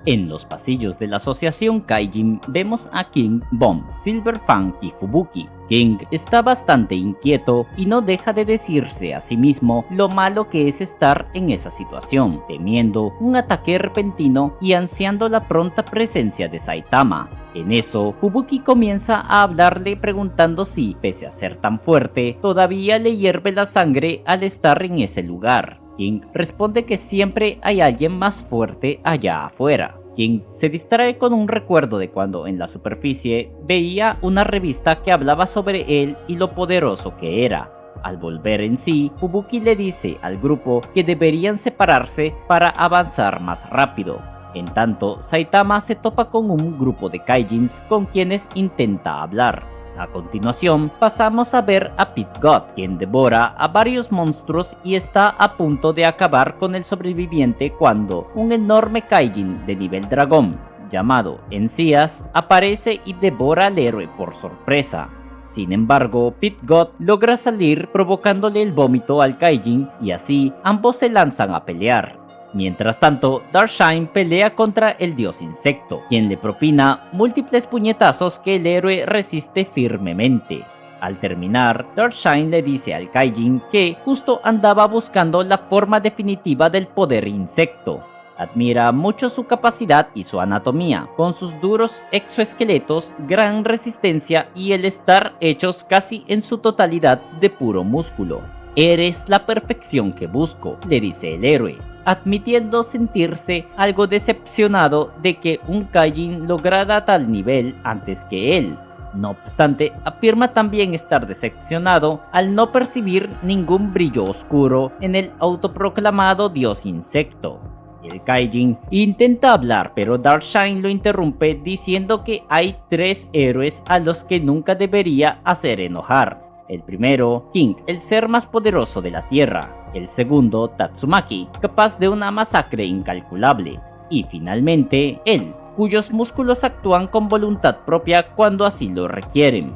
En los pasillos de la asociación Kaijin vemos a King, Bomb, Silverfang y Fubuki. King está bastante inquieto y no deja de decirse a sí mismo lo malo que es estar en esa situación, temiendo un ataque repentino y ansiando la pronta presencia de Saitama. En eso, Fubuki comienza a hablarle preguntando si, pese a ser tan fuerte, todavía le hierve la sangre al estar en ese lugar. King responde que siempre hay alguien más fuerte allá afuera. King se distrae con un recuerdo de cuando en la superficie veía una revista que hablaba sobre él y lo poderoso que era. Al volver en sí, Fubuki le dice al grupo que deberían separarse para avanzar más rápido. En tanto, Saitama se topa con un grupo de Kaijins con quienes intenta hablar. A continuación, pasamos a ver a Pit God, quien devora a varios monstruos y está a punto de acabar con el sobreviviente cuando un enorme Kaijin de nivel dragón, llamado Encías, aparece y devora al héroe por sorpresa. Sin embargo, Pit God logra salir provocándole el vómito al Kaijin y así ambos se lanzan a pelear. Mientras tanto, Darkshine pelea contra el dios insecto, quien le propina múltiples puñetazos que el héroe resiste firmemente. Al terminar, Darkshine le dice al Kaijin que justo andaba buscando la forma definitiva del poder insecto. Admira mucho su capacidad y su anatomía, con sus duros exoesqueletos, gran resistencia y el estar hechos casi en su totalidad de puro músculo. «Eres la perfección que busco», le dice el héroe, admitiendo sentirse algo decepcionado de que un Kaijin lograra tal nivel antes que él. No obstante, afirma también estar decepcionado al no percibir ningún brillo oscuro en el autoproclamado dios insecto. El Kaijin intenta hablar, pero Darkshine lo interrumpe diciendo que hay 3 héroes a los que nunca debería hacer enojar. El primero, King, el ser más poderoso de la Tierra. El segundo, Tatsumaki, capaz de una masacre incalculable. Y finalmente, él, cuyos músculos actúan con voluntad propia cuando así lo requieren.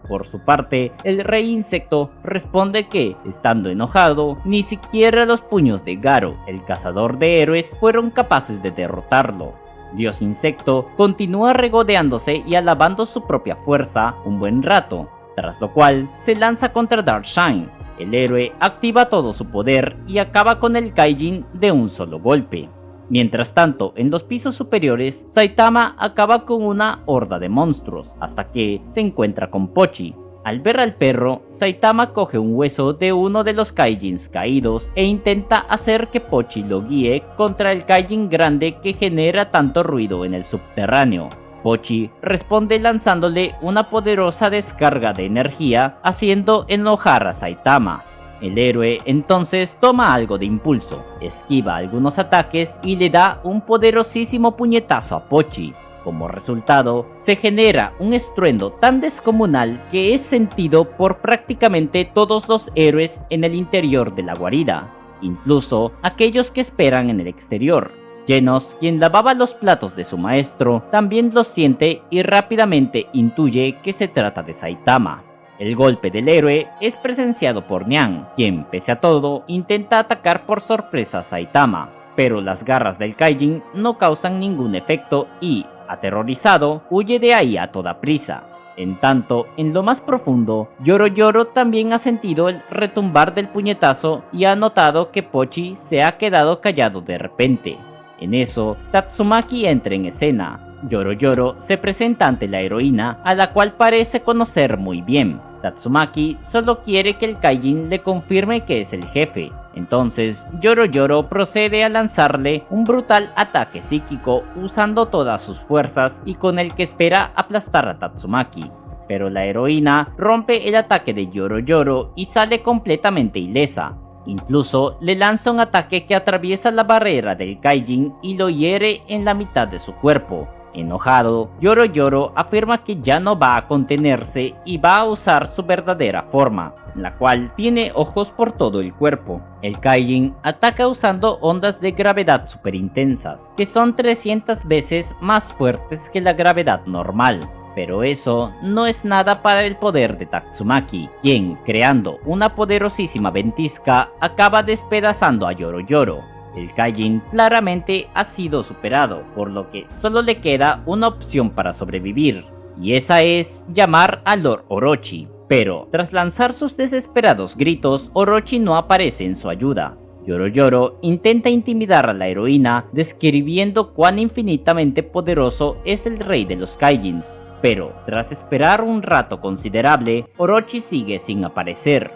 Por su parte, el rey insecto responde que, estando enojado, ni siquiera los puños de Garo, el cazador de héroes, fueron capaces de derrotarlo. Dios insecto continúa regodeándose y alabando su propia fuerza un buen rato, tras lo cual se lanza contra Darkshine. El héroe activa todo su poder y acaba con el Kaijin de un solo golpe. Mientras tanto, en los pisos superiores, Saitama acaba con una horda de monstruos, hasta que se encuentra con Pochi. Al ver al perro, Saitama coge un hueso de uno de los Kaijins caídos e intenta hacer que Pochi lo guíe contra el Kaijin grande que genera tanto ruido en el subterráneo. Pochi responde lanzándole una poderosa descarga de energía, haciendo enojar a Saitama. El héroe entonces toma algo de impulso, esquiva algunos ataques y le da un poderosísimo puñetazo a Pochi. Como resultado, se genera un estruendo tan descomunal que es sentido por prácticamente todos los héroes en el interior de la guarida, incluso aquellos que esperan en el exterior. Genos, quien lavaba los platos de su maestro, también los siente y rápidamente intuye que se trata de Saitama. El golpe del héroe es presenciado por Nyan, quien, pese a todo, intenta atacar por sorpresa a Saitama, pero las garras del Kaijin no causan ningún efecto y, aterrorizado, huye de ahí a toda prisa. En tanto, en lo más profundo, Yoro también ha sentido el retumbar del puñetazo y ha notado que Pochi se ha quedado callado de repente. En eso, Tatsumaki entra en escena. Yoro se presenta ante la heroína, a la cual parece conocer muy bien. Tatsumaki solo quiere que el Kaijin le confirme que es el jefe. Entonces, Yoro procede a lanzarle un brutal ataque psíquico usando todas sus fuerzas y con el que espera aplastar a Tatsumaki. Pero la heroína rompe el ataque de Yoro y sale completamente ilesa. Incluso le lanza un ataque que atraviesa la barrera del Kaijin y lo hiere en la mitad de su cuerpo. Enojado, Yoro afirma que ya no va a contenerse y va a usar su verdadera forma, la cual tiene ojos por todo el cuerpo. El Kaijin ataca usando ondas de gravedad super intensas, que son 300 veces más fuertes que la gravedad normal. Pero eso no es nada para el poder de Tatsumaki, quien, creando una poderosísima ventisca, acaba despedazando a Yoro. El Kaijin claramente ha sido superado, por lo que solo le queda una opción para sobrevivir, y esa es llamar a Lord Orochi. Pero, tras lanzar sus desesperados gritos, Orochi no aparece en su ayuda. Yoro intenta intimidar a la heroína, describiendo cuán infinitamente poderoso es el rey de los Kaijins. Pero, tras esperar un rato considerable, Orochi sigue sin aparecer.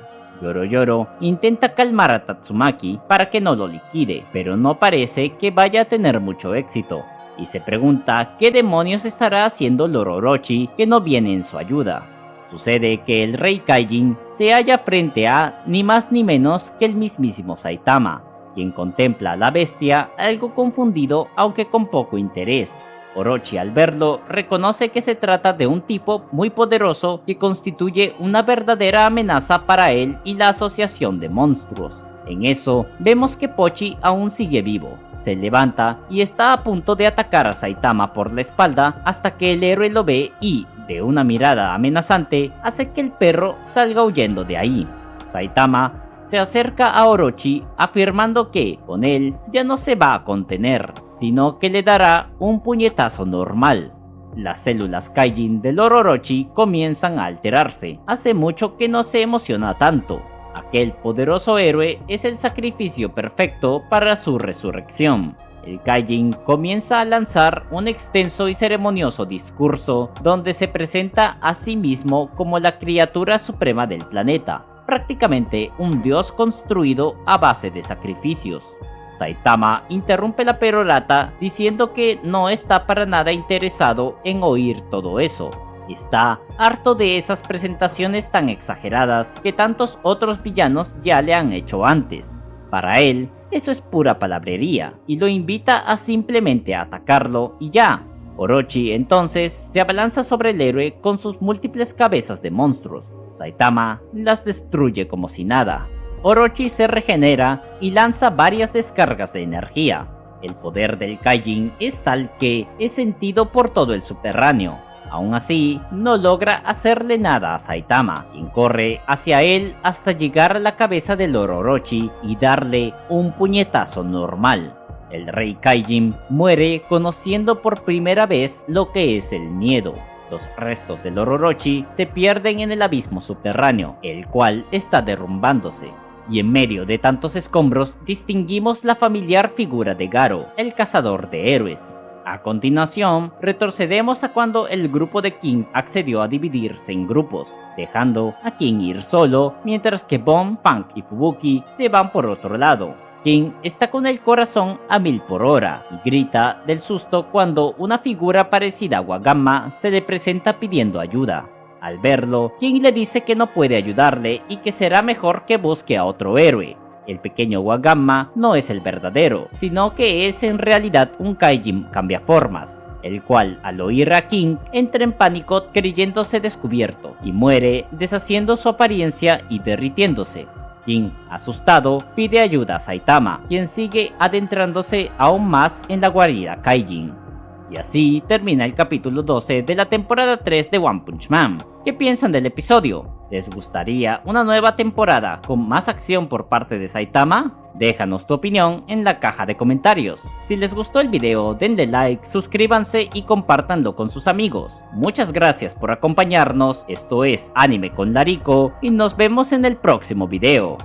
Yoro intenta calmar a Tatsumaki para que no lo liquide, pero no parece que vaya a tener mucho éxito, y se pregunta qué demonios estará haciendo Lord Orochi que no viene en su ayuda. Sucede que el rey Kaijin se halla frente a ni más ni menos que el mismísimo Saitama, quien contempla a la bestia algo confundido aunque con poco interés. Orochi, al verlo, reconoce que se trata de un tipo muy poderoso que constituye una verdadera amenaza para él y la asociación de monstruos. En eso, vemos que Pochi aún sigue vivo. Se levanta y está a punto de atacar a Saitama por la espalda hasta que el héroe lo ve y, de una mirada amenazante, hace que el perro salga huyendo de ahí. Saitama se acerca a Orochi afirmando que, con él, ya no se va a contener, sino que le dará un puñetazo normal. Las células Kaijin de Lord Orochi comienzan a alterarse. Hace mucho que no se emociona tanto. Aquel poderoso héroe es el sacrificio perfecto para su resurrección. el Kaijin comienza a lanzar un extenso y ceremonioso discurso donde se presenta a sí mismo como la criatura suprema del planeta, prácticamente un dios construido a base de sacrificios. Saitama interrumpe la perorata diciendo que no está para nada interesado en oír todo eso. Está harto de esas presentaciones tan exageradas que tantos otros villanos ya le han hecho antes. Para él, eso es pura palabrería y lo invita a simplemente atacarlo y ya. Orochi entonces se abalanza sobre el héroe con sus múltiples cabezas de monstruos. Saitama las destruye como si nada. Orochi se regenera y lanza varias descargas de energía. El poder del Kaijin es tal que es sentido por todo el subterráneo. Aún así, no logra hacerle nada a Saitama, quien corre hacia él hasta llegar a la cabeza del Lord Orochi y darle un puñetazo normal. El rey Kaijin muere conociendo por primera vez lo que es el miedo. Los restos del Lord Orochi se pierden en el abismo subterráneo, el cual está derrumbándose. Y en medio de tantos escombros distinguimos la familiar figura de Garo, el cazador de héroes. A continuación, retrocedemos a cuando el grupo de King accedió a dividirse en grupos, dejando a King ir solo, mientras que Bon, Punk y Fubuki se van por otro lado. King está con el corazón a 1000 por hora y grita del susto cuando una figura parecida a Wagamma se le presenta pidiendo ayuda. Al verlo, King le dice que no puede ayudarle y que será mejor que busque a otro héroe. El pequeño Wagamma no es el verdadero, sino que es en realidad un Kaijin cambiaformas, el cual al oír a King entra en pánico creyéndose descubierto y muere deshaciendo su apariencia y derritiéndose. King, asustado, pide ayuda a Saitama, quien sigue adentrándose aún más en la guarida Kaijin. Y así termina el capítulo 12 de la temporada 3 de One Punch Man. ¿Qué piensan del episodio? ¿Les gustaría una nueva temporada con más acción por parte de Saitama? Déjanos tu opinión en la caja de comentarios. Si les gustó el video, denle like, suscríbanse y compártanlo con sus amigos. Muchas gracias por acompañarnos, esto es Anime con Lariko y nos vemos en el próximo video.